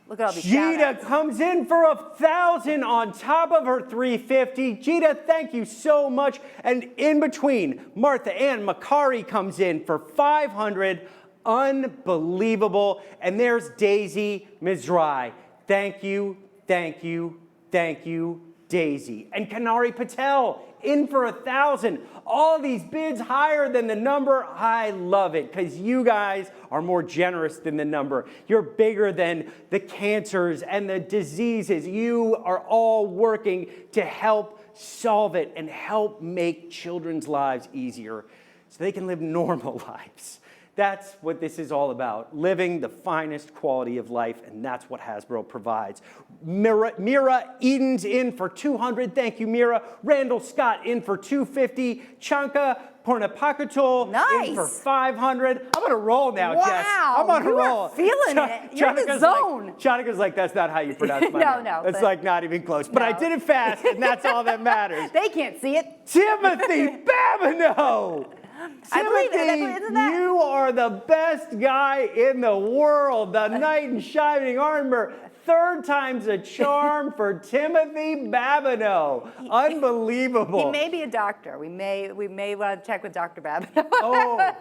Look at all these Gita comes in for $1,000 on top of her $350. Gita, thank you so much. And in between, Martha Ann Macari comes in for $500. Unbelievable. And there's Daisy Mizrahi. Thank you, thank you, thank you, Daisy. And Kanari Patel in for $1,000. All these bids higher than the number. I love it because you guys are more generous than the number. You're bigger than the cancers and the diseases. You are all working to help solve it and help make children's lives easier so they can live normal lives. That's what this is all about, living the finest quality of life, and that's what Hasbro provides. Mira Eden's in for $200. Thank you, Mira. Randall Scott in for $250. Chanka Pornapakatul in for $500. I'm on a roll now, Jess. I'm on a roll. Are feeling it. You're in the zone. Chanika's like, that's not how you pronounce my name. No. It's like not even close. But I did it fast, and that's all that matters. They can't see it. Timothy Babineau. I believe Timothy, it. Isn't that? You are the best guy in the world. The knight in shining armor. Third time's a charm for Timothy Babineau. Unbelievable. He may be a doctor. We may want to check with Dr. Babineau. Oh,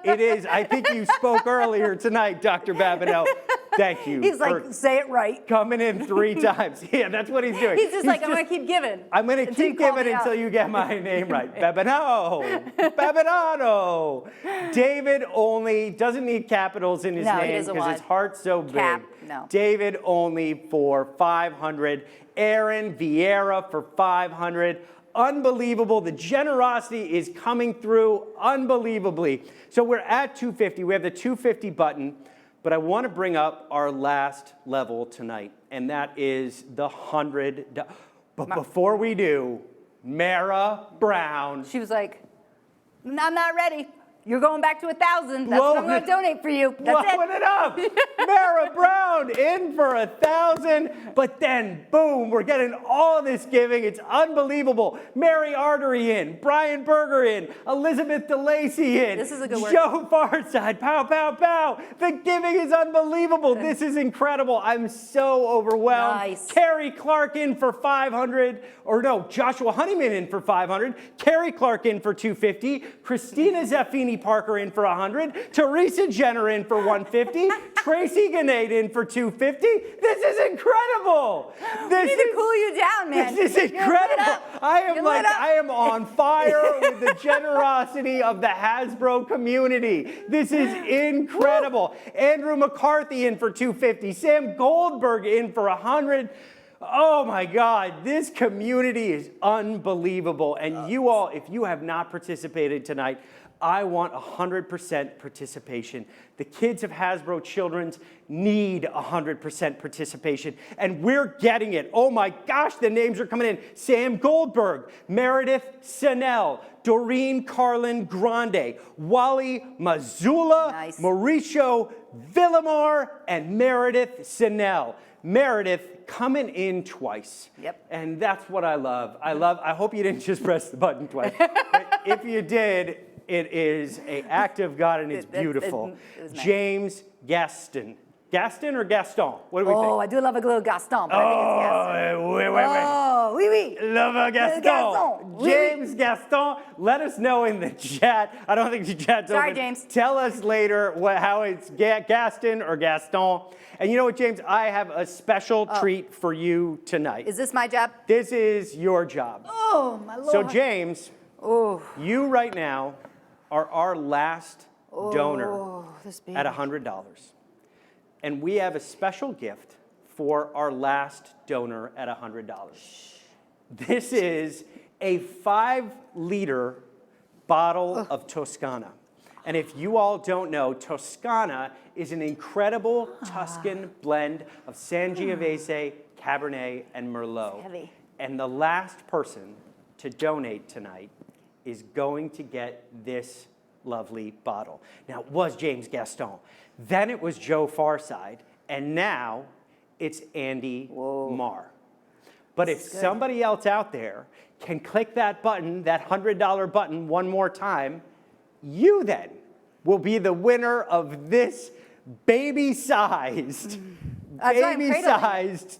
it is. I think you spoke earlier tonight, Dr. Babineau. Thank you. He's like, say it right. Coming in 3 times. Yeah, that's what he's doing. He's just like, I'm going to keep giving. I'm going to keep giving until you get my name right. Babineau. Babinano. David only doesn't need capitals in his name because his heart's so big. No. David only for $500. Aaron Vieira for $500. Unbelievable. The generosity is coming through unbelievably. So we're at $250. We have the $250 button. But I want to bring up our last level tonight, and that is the $100. But before we do, Mara Brown. She was like, I'm not ready. You're going back to 1,000. That's what I'm going to donate for you. That's Blowing it up. Mara Brown in for 1,000. But then, boom, we're getting all this giving. It's unbelievable. Mary Artery in. Brian Berger in. Elizabeth DeLacy in. This is a good word. Joe Farside. Pow, pow, pow. The giving is unbelievable. This is incredible. I'm so overwhelmed. Nice. Carrie Clark in for 500. Or no, Joshua Honeyman in for 500. Carrie Clark in for 250. Christina Zaffini Amy Parker in for 100. Teresa Jenner in for 150. Tracy Ganade in for 250. This is incredible. We need to cool you down, man. This is incredible. I am on fire with the generosity of the Hasbro community. This is incredible. Andrew McCarthy in for 250. Sam Goldberg in for 100. Oh my God, this community is unbelievable. And you all, if you have not participated tonight, I want 100% participation. The kids of Hasbro Children's need 100% participation, and we're getting it. Oh my gosh, the names are coming in. Sam Goldberg, Meredith Sennell, Doreen Carlin Grande, Wally Mazzulla, Mauricio Villamar, and Meredith Sennell. Meredith coming in twice. Yep. And that's what I love. I hope you didn't just press the button twice. But if you did, it is an act of God and it's beautiful. It was nice. James Gaston. Gaston or Gaston? What do we think? Oh, I do love a little Gaston, but I think it's Gaston. Wait. Oh, oui, oui. Love a Gaston. Gaston. Oui, James oui. Gaston, let us know in the chat. I don't think the chat's Sorry, open. James. Tell us later how it's Gaston or Gaston. And you know what, James? I have a special treat for you tonight. Is this my job? This is your job. Oh, my Lord. So, James, you right now are our last donor at $100. And we have a special gift for our last donor at $100. This is a 5-liter bottle of Toscana. And if you all don't know, Toscana is an incredible Tuscan blend of Sangiovese, Cabernet, and Merlot. Heavy. And the last person to donate tonight is going to get this lovely bottle. Now, it was James Gaston. Then it was Joe Farside. And now it's Andy Marr. But if somebody else out there can click that button, that $100 button one more time, you then will be the winner of this baby-sized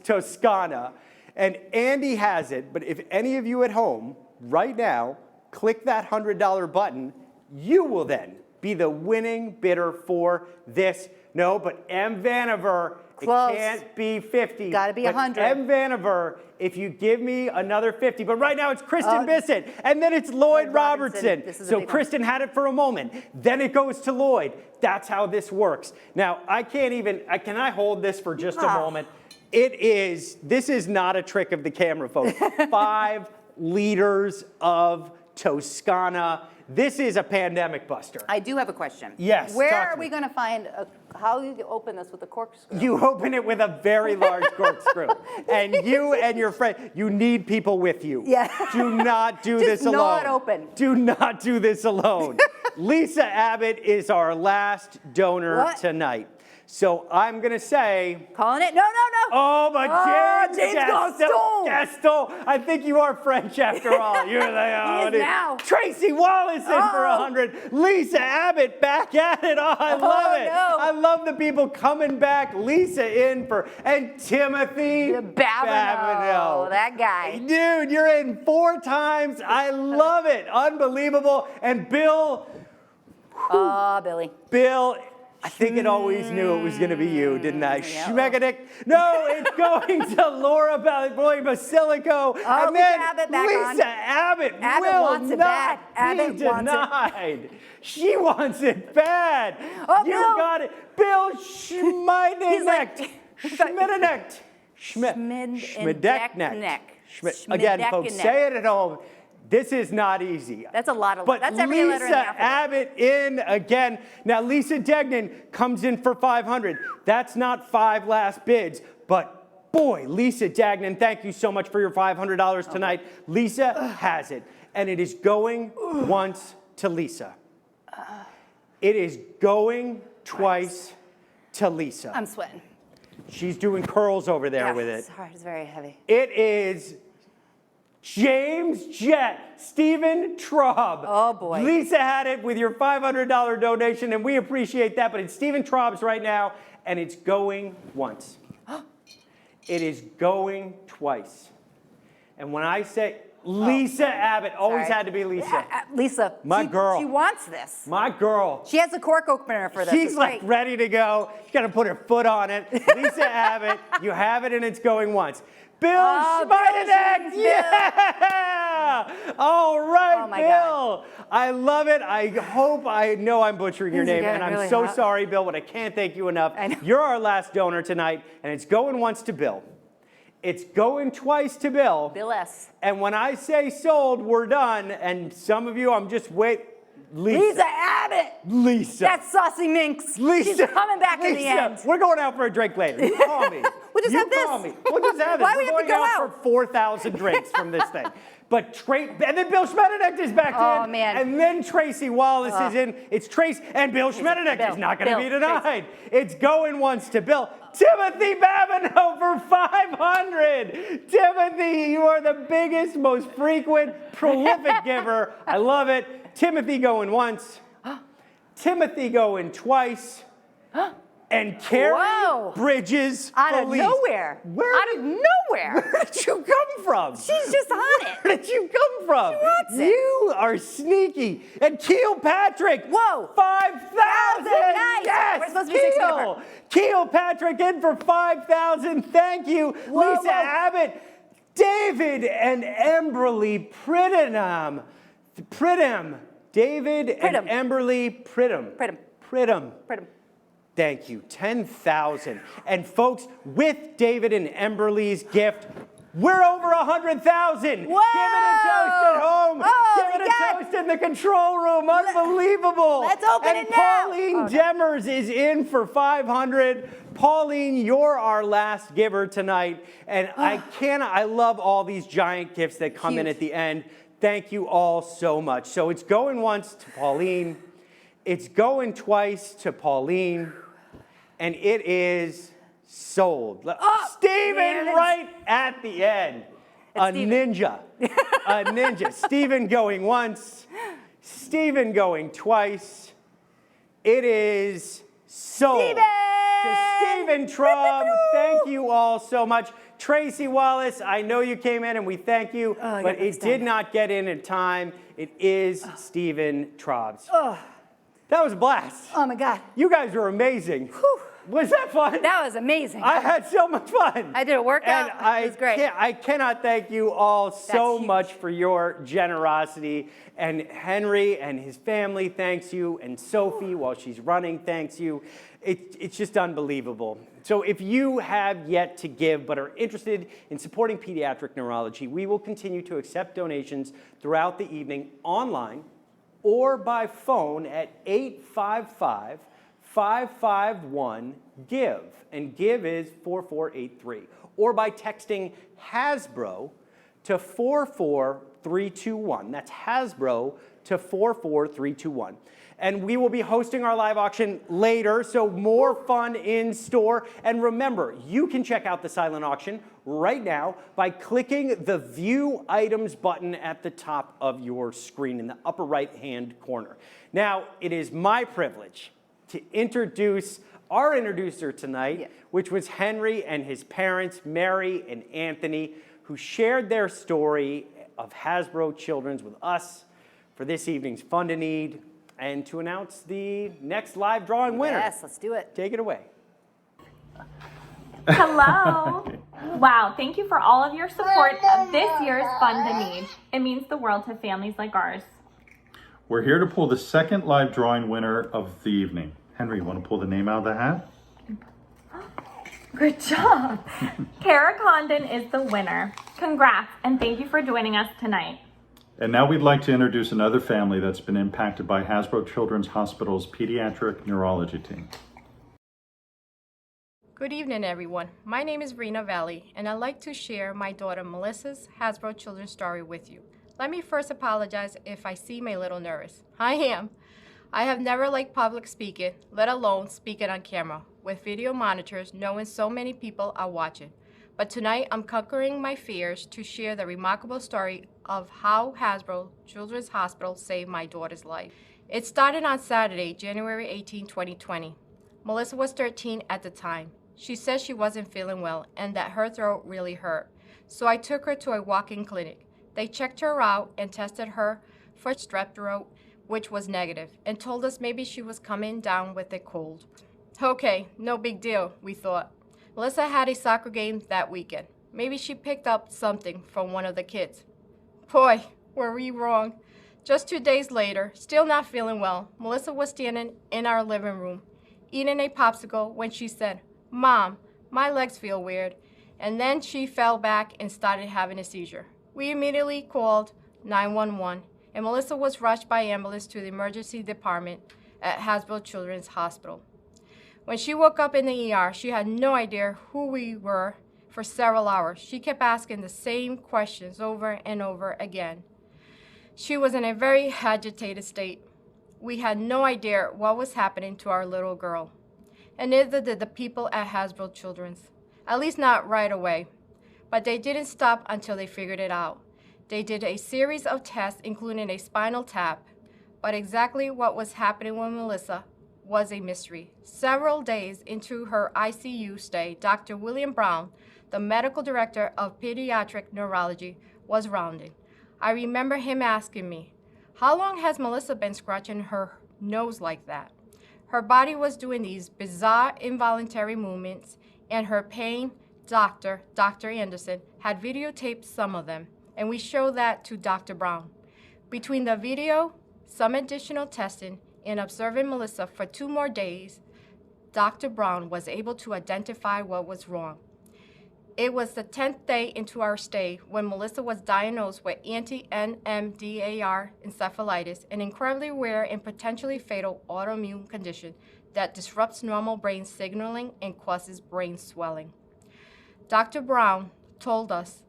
Toscana. And Andy has it, but if any of you at home right now click that $100 button, you will then be the winning bidder for this. No, but M. Vanaver, Close. It can't be 50. Gotta be But 100. M. Vanaver, if you give me another 50. But right now it's Kristen Bissett, and then it's Lloyd Robertson. This is a So big one. Kristen had it for a moment. Then it goes to Lloyd. That's how this works. Now, can I hold this for just a moment? This is not a trick of the camera, folks. 5 liters of Toscana. This is a pandemic buster. I do have a question. Yes, Where talk are to we me. going to find how you open this with a corkscrew? You open it with a very large corkscrew. And you and your friend, you need people with you. Yeah. Do not do this alone. Just not open. Do not do this alone. Lisa Abbott is our last donor tonight. So I'm going to say... Calling it? No. Oh, but James Gaston. I think you are French after all. You're like, He is now. Tracy Wallace in for 100. Lisa Abbott back at it. Oh, I love it. no. I love the people coming back. Lisa in for... And Timothy Babineau. That guy. Dude, you're in 4 times. I love it. Unbelievable. And Bill... Billy. Bill... I think it always knew it was going to be you, didn't I? Schmegadick. No, it's going to Laura Basilico. Oh, and then Lisa Abbott back on. Lisa Abbott Abbott will wants it not bad. Abbott be wants it. denied. She wants it bad. Oh, you Bill. got it. Bill Schmeideneck. Schmidneck. Schmidneck. Again, folks, say it at home. This is not easy. That's a lot of. But That's every letter in the Lisa alphabet. Abbott in again. Now Lisa Degnan comes in for 500. That's not 5 last bids, but boy, Lisa Degnan, thank you so much for your $500 tonight. Lisa has it, and it is going once to Lisa. It is going twice to Lisa. I'm sweating. She's doing curls over there with it. Sorry, it's very heavy. It is James Jett, Stephen Traub. Oh, boy. Lisa had it with your $500 donation, and we appreciate that, but it's Stephen Traub's right now, and it's going once. It is going twice. And when I say, Lisa Abbott. Always Sorry. had to be Lisa. Yeah, Lisa. My girl. She wants this. My girl. She has a cork opener for this. She's It's like great. ready to go. She's got to put her foot on it. Lisa Abbott, you have it and it's going once. Bill Schmeideneck. Bill. Yeah! All right, Oh my Bill. I love it. I know I'm butchering your These are name, getting and I'm really so hot. sorry, Bill, but I can't thank you enough. I know. You're our last donor tonight, and it's going once to Bill. It's going twice to Bill. Bill S. And when I say sold, we're done. And some of you, I'm just wait. Lisa Abbott. Lisa. That's Saucy Minx. Lisa. She's coming back in the Lisa, end. We're going out for a drink later. You call me. We'll just you have this. call me. We'll just have it. Why do we We're have to going go out out? for 4,000 drinks from this thing. But and then Bill Schmeideneck is back Oh, in. man. And then Tracy Wallace is in. It's Trace, and Bill Schmeideneck is not going to be denied. It's going once to Bill. Timothy Babineau for 500. Timothy, you are the biggest, most frequent, prolific giver. I love it. Timothy going once. Timothy going twice. And Carrie Whoa. Bridges Out of Felice. nowhere. Out of nowhere. Where did you come from? She's just on it. Where did you come from? She wants it. You are sneaky. And Keel Patrick. Whoa. 5,000. Nice. Yes. We're supposed to be 6 Keel. Keel Patrick in for 5,000. Thank you. Whoa, Lisa whoa. Abbott. David and Emberly Pridham. David Pridham. and Emberly Pridham. Pridham. Thank you. 10,000. And folks, with David and Emberly's gift, we're over 100,000. Give it a toast at home. Oh, Give it a toast in the control room. Unbelievable. Let's open and it now. Pauline Oh, no. Demers is in for 500. Pauline, you're our last giver tonight. And I love all these giant gifts that come in Huge. at the end. Thank you all so much. So it's going once to Pauline. It's going twice to Pauline. And it is sold. Stephen there it is. right at the end. A ninja. A ninja. Stephen going once. Stephen going twice. It is sold. To Stephen Traub. Thank you all so much. Tracy Wallace, I know you came in and we thank you, but it did not get in time. It is Stephen Traub's. That was a blast. Oh my God. You guys were amazing. Whew. Was that fun? That was amazing. I had so much fun. I did a workout. And It was great. I cannot thank you all so huge. much for your generosity. And Henry and his family thanks you. And Sophie, while she's running, thanks you. It's just unbelievable. So if you have yet to give but are interested in supporting pediatric neurology, we will continue to accept donations throughout the evening online or by phone at 855-551-GIVE, and GIVE is 4483, or by texting Hasbro to 44321. That's Hasbro to 44321. And we will be hosting our live auction later, so more fun in store. And remember, you can check out the silent auction right now by clicking the View Items button at the top of your screen in the upper right-hand corner. Now, it is my privilege to introduce our introducer tonight, which was Henry and his parents, Mary and Anthony, who shared their story of Hasbro Children's with us for this evening's Fund a Need, and to announce the next live drawing winner. Yes, let's do it. Take it away. Hello. Wow, thank you for all of your support of this year's Fund a Need. It means the world to families like ours. We're here to pull the second live drawing winner of the evening. Henry, you want to pull the name out of the hat? Good job. Kara Condon is the winner. Congrats, and thank you for joining us tonight. And now we'd like to introduce another family that's been impacted by Hasbro Children's Hospital's Pediatric Neurology team. Good evening, everyone. My name is Rena Valley, and I'd like to share my daughter Melissa's Hasbro Children's story with you. Let me first apologize if I seem a little nervous. I am. I have never liked public speaking, let alone speaking on camera, with video monitors, knowing so many people are watching. But tonight, I'm conquering my fears to share the remarkable story of how Hasbro Children's Hospital saved my daughter's life. It started on Saturday, January 18, 2020. Melissa was 13 at the time. She said she wasn't feeling well and that her throat really hurt. So I took her to a walk-in clinic. They checked her out and tested her for strep throat, which was negative, and told us maybe she was coming down with a cold. Okay, no big deal, we thought. Melissa had a soccer game that weekend. Maybe she picked up something from one of the kids. Boy, were we wrong. Just 2 days later, still not feeling well, Melissa was standing in our living room, eating a popsicle when she said, "Mom, my legs feel weird." And then she fell back and started having a seizure. We immediately called 911, and Melissa was rushed by ambulance to the emergency department at Hasbro Children's Hospital. When she woke up in the ER, she had no idea who we were for several hours. She kept asking the same questions over and over again. She was in a very agitated state. We had no idea what was happening to our little girl, and neither did the people at Hasbro Children's, at least not right away. But they didn't stop until they figured it out. They did a series of tests, including a spinal tap, but exactly what was happening with Melissa was a mystery. Several days into her ICU stay, Dr. William Brown, the medical director of Pediatric Neurology, was rounding. I remember him asking me, "How long has Melissa been scratching her nose like that?" Her body was doing these bizarre involuntary movements, and her pain doctor, Dr. Anderson, had videotaped some of them, and we showed that to Dr. Brown. Between the video, some additional testing, and observing Melissa for 2 more days, Dr. Brown was able to identify what was wrong. It was the 10th day into our stay when Melissa was diagnosed with anti-NMDAR encephalitis, an incredibly rare and potentially fatal autoimmune condition that disrupts normal brain signaling and causes brain swelling. Dr. Brown told us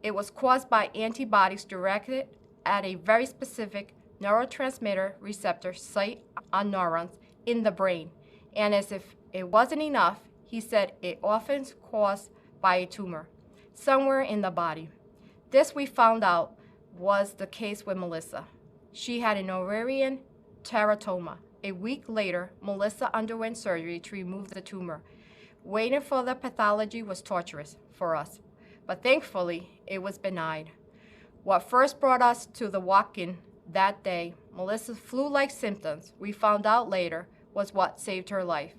it was caused by antibodies directed at a very specific neurotransmitter receptor site on neurons in the brain. And as if it wasn't enough, he said it often caused by a tumor somewhere in the body. This, we found out, was the case with Melissa. She had an ovarian teratoma. A week later, Melissa underwent surgery to remove the tumor. Waiting for the pathology was torturous for us, but thankfully, it was benign. What first brought us to the walk-in that day, Melissa's flu-like symptoms, we found out later, was what saved her life.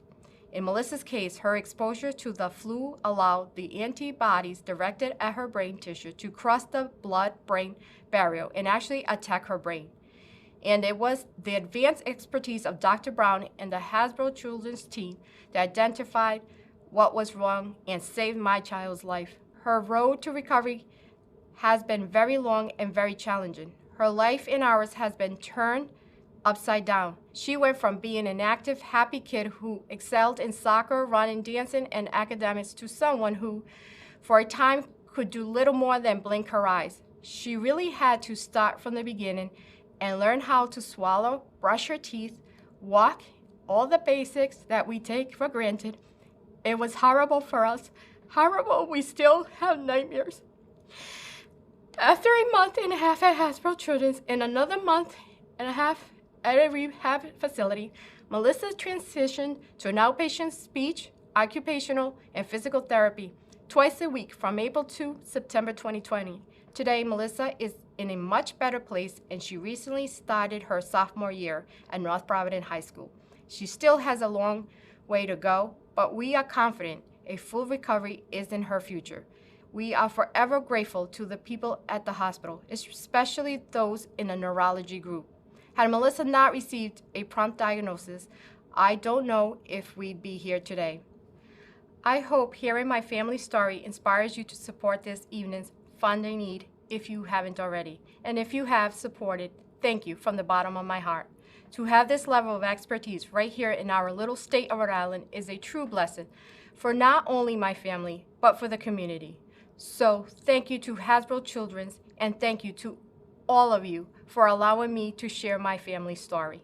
In Melissa's case, her exposure to the flu allowed the antibodies directed at her brain tissue to cross the blood-brain barrier and actually attack her brain. And it was the advanced expertise of Dr. Brown and the Hasbro Children's team that identified what was wrong and saved my child's life. Her road to recovery has been very long and very challenging. Her life and ours has been turned upside down. She went from being an active, happy kid who excelled in soccer, running, dancing, and academics to someone who, for a time, could do little more than blink her eyes. She really had to start from the beginning and learn how to swallow, brush her teeth, walk, all the basics that we take for granted. It was horrible for us. Horrible, we still have nightmares. After a month and a half at Hasbro Children's and another month and a half at a rehab facility, Melissa transitioned to an outpatient speech, occupational, and physical therapy twice a week from April to September 2020. Today, Melissa is in a much better place, and she recently started her sophomore year at North Providence High School. She still has a long way to go, but we are confident a full recovery is in her future. We are forever grateful to the people at the hospital, especially those in the neurology group. Had Melissa not received a prompt diagnosis, I don't know if we'd be here today. I hope hearing my family story inspires you to support this evening's funding need if you haven't already. And if you have supported, thank you from the bottom of my heart. To have this level of expertise right here in our little state of Rhode Island is a true blessing for not only my family, but for the community. So thank you to Hasbro Children's, and thank you to all of you for allowing me to share my family story.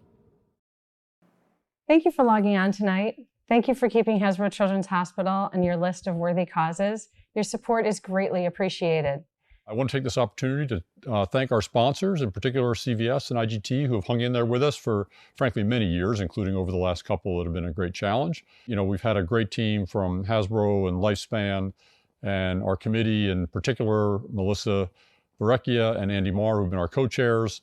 Thank you for logging on tonight. Thank you for keeping Hasbro Children's Hospital on your list of worthy causes. Your support is greatly appreciated. I want to take this opportunity to thank our sponsors, in particular CVS and IGT, who have hung in there with us for, frankly, many years, including over the last couple that have been a great challenge. You know, we've had a great team from Hasbro and Lifespan, and our committee, in particular, Melissa, Barecchia and Andy Marr, who've been our co-chairs.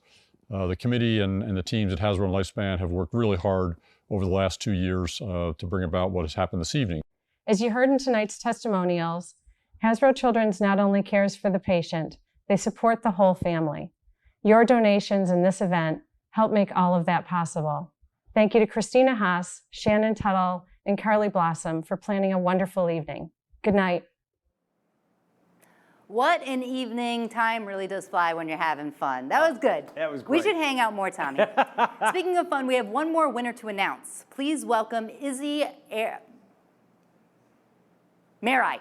The committee and the teams at Hasbro and Lifespan have worked really hard over the last 2 years to bring about what has happened this evening. As you heard in tonight's testimonials, Hasbro Children's not only cares for the patient, they support the whole family. Your donations in this event help make all of that possible. Thank you to Christina Haas, Shannon Tuttle, and Carly Blossom for planning a wonderful evening. Good night. What an evening. Time really does fly when you're having fun. That was good. That was great. We should hang out more, Tommy. Speaking of fun, we have one more winner to announce. Please welcome Izzy Marai.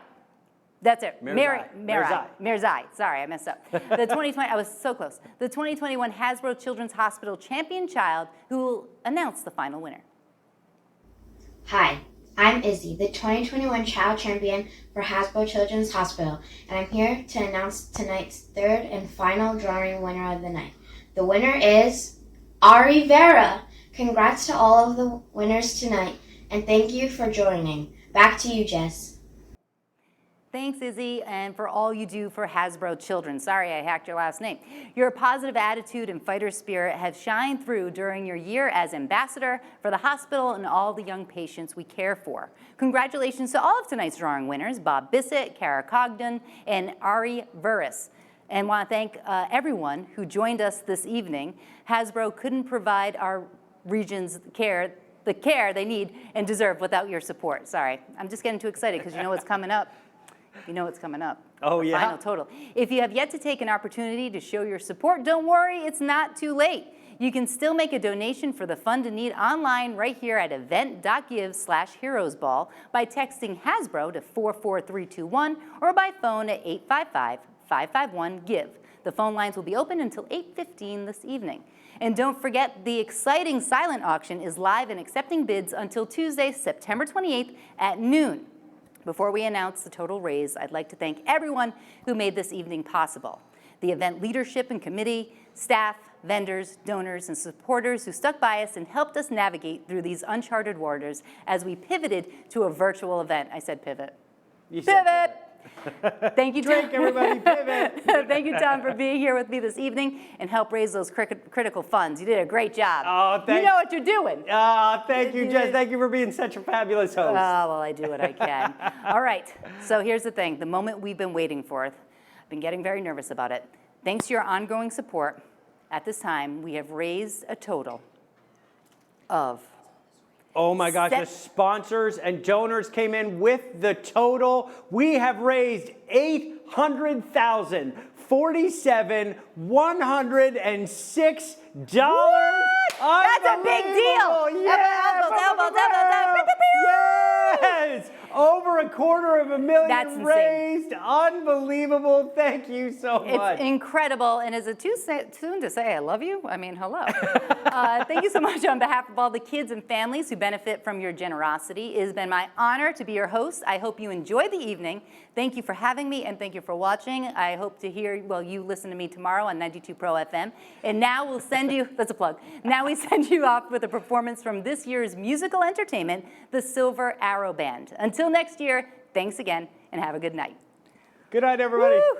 That's it. Mirzai. Sorry, I messed up. The 2020, I was so close. The 2021 Hasbro Children's Hospital Champion Child, who will announce the final winner. Hi, I'm Izzy, the 2021 Child Champion for Hasbro Children's Hospital, and I'm here to announce tonight's third and final drawing winner of the night. The winner is Ari Vera. Congrats to all of the winners tonight, and thank you for joining. Back to you, Jess. Thanks, Izzy, and for all you do for Hasbro Children. Sorry I hacked your last name. Your positive attitude and fighter spirit have shined through during your year as ambassador for the hospital and all the young patients we care for. Congratulations to all of tonight's drawing winners, Bob Bissett, Kara Cogden, and Ari Veris. And want to thank everyone who joined us this evening. Hasbro couldn't provide our region's the care they need and deserve without your support. Sorry, I'm just getting too excited because you know what's coming up. You know what's coming up. Oh, yeah? Final total. If you have yet to take an opportunity to show your support, don't worry, it's not too late. You can still make a donation for the Fund to Need online right here at event.give/heroesball by texting Hasbro to 44321 or by phone at 855-551-GIVE. The phone lines will be open until 8:15 this evening. And don't forget, the exciting silent auction is live and accepting bids until Tuesday, September 28th at noon. Before we announce the total raise, I'd like to thank everyone who made this evening possible. The event leadership and committee, staff, vendors, donors, and supporters who stuck by us and helped us navigate through these uncharted waters as we pivoted to a virtual event. I said pivot. You said pivot. Thank you, Tom. Drink, everybody, pivot. Thank you, Tom, for being here with me this evening and help raise those critical funds. You did a great job. Oh, you know what you're doing. Thank you, Jess. Thank you for being such a fabulous host. Oh, well, I do what I can. All right, so here's the thing. The moment we've been waiting for. I've been getting very nervous about it. Thanks to your ongoing support, at this time, we have raised a total of... Oh my gosh, the sponsors and donors came in with the total. We have raised $800,047,106. That's a big deal. Yeah. Yes. Over $250,000 raised. Unbelievable. Thank you so much. It's incredible. And is it too soon to say I love you? I mean, hello. Thank you so much on behalf of all the kids and families who benefit from your generosity. It has been my honor to be your host. I hope you enjoyed the evening. Thank you for having me and thank you for watching. I hope to hear, well, you listen to me tomorrow on 92 Pro FM. And now we'll send you, that's a plug. Now we send you off with a performance from this year's musical entertainment, the Silver Arrow Band. Until next year, thanks again and have a good night. Good night, everybody. Woo!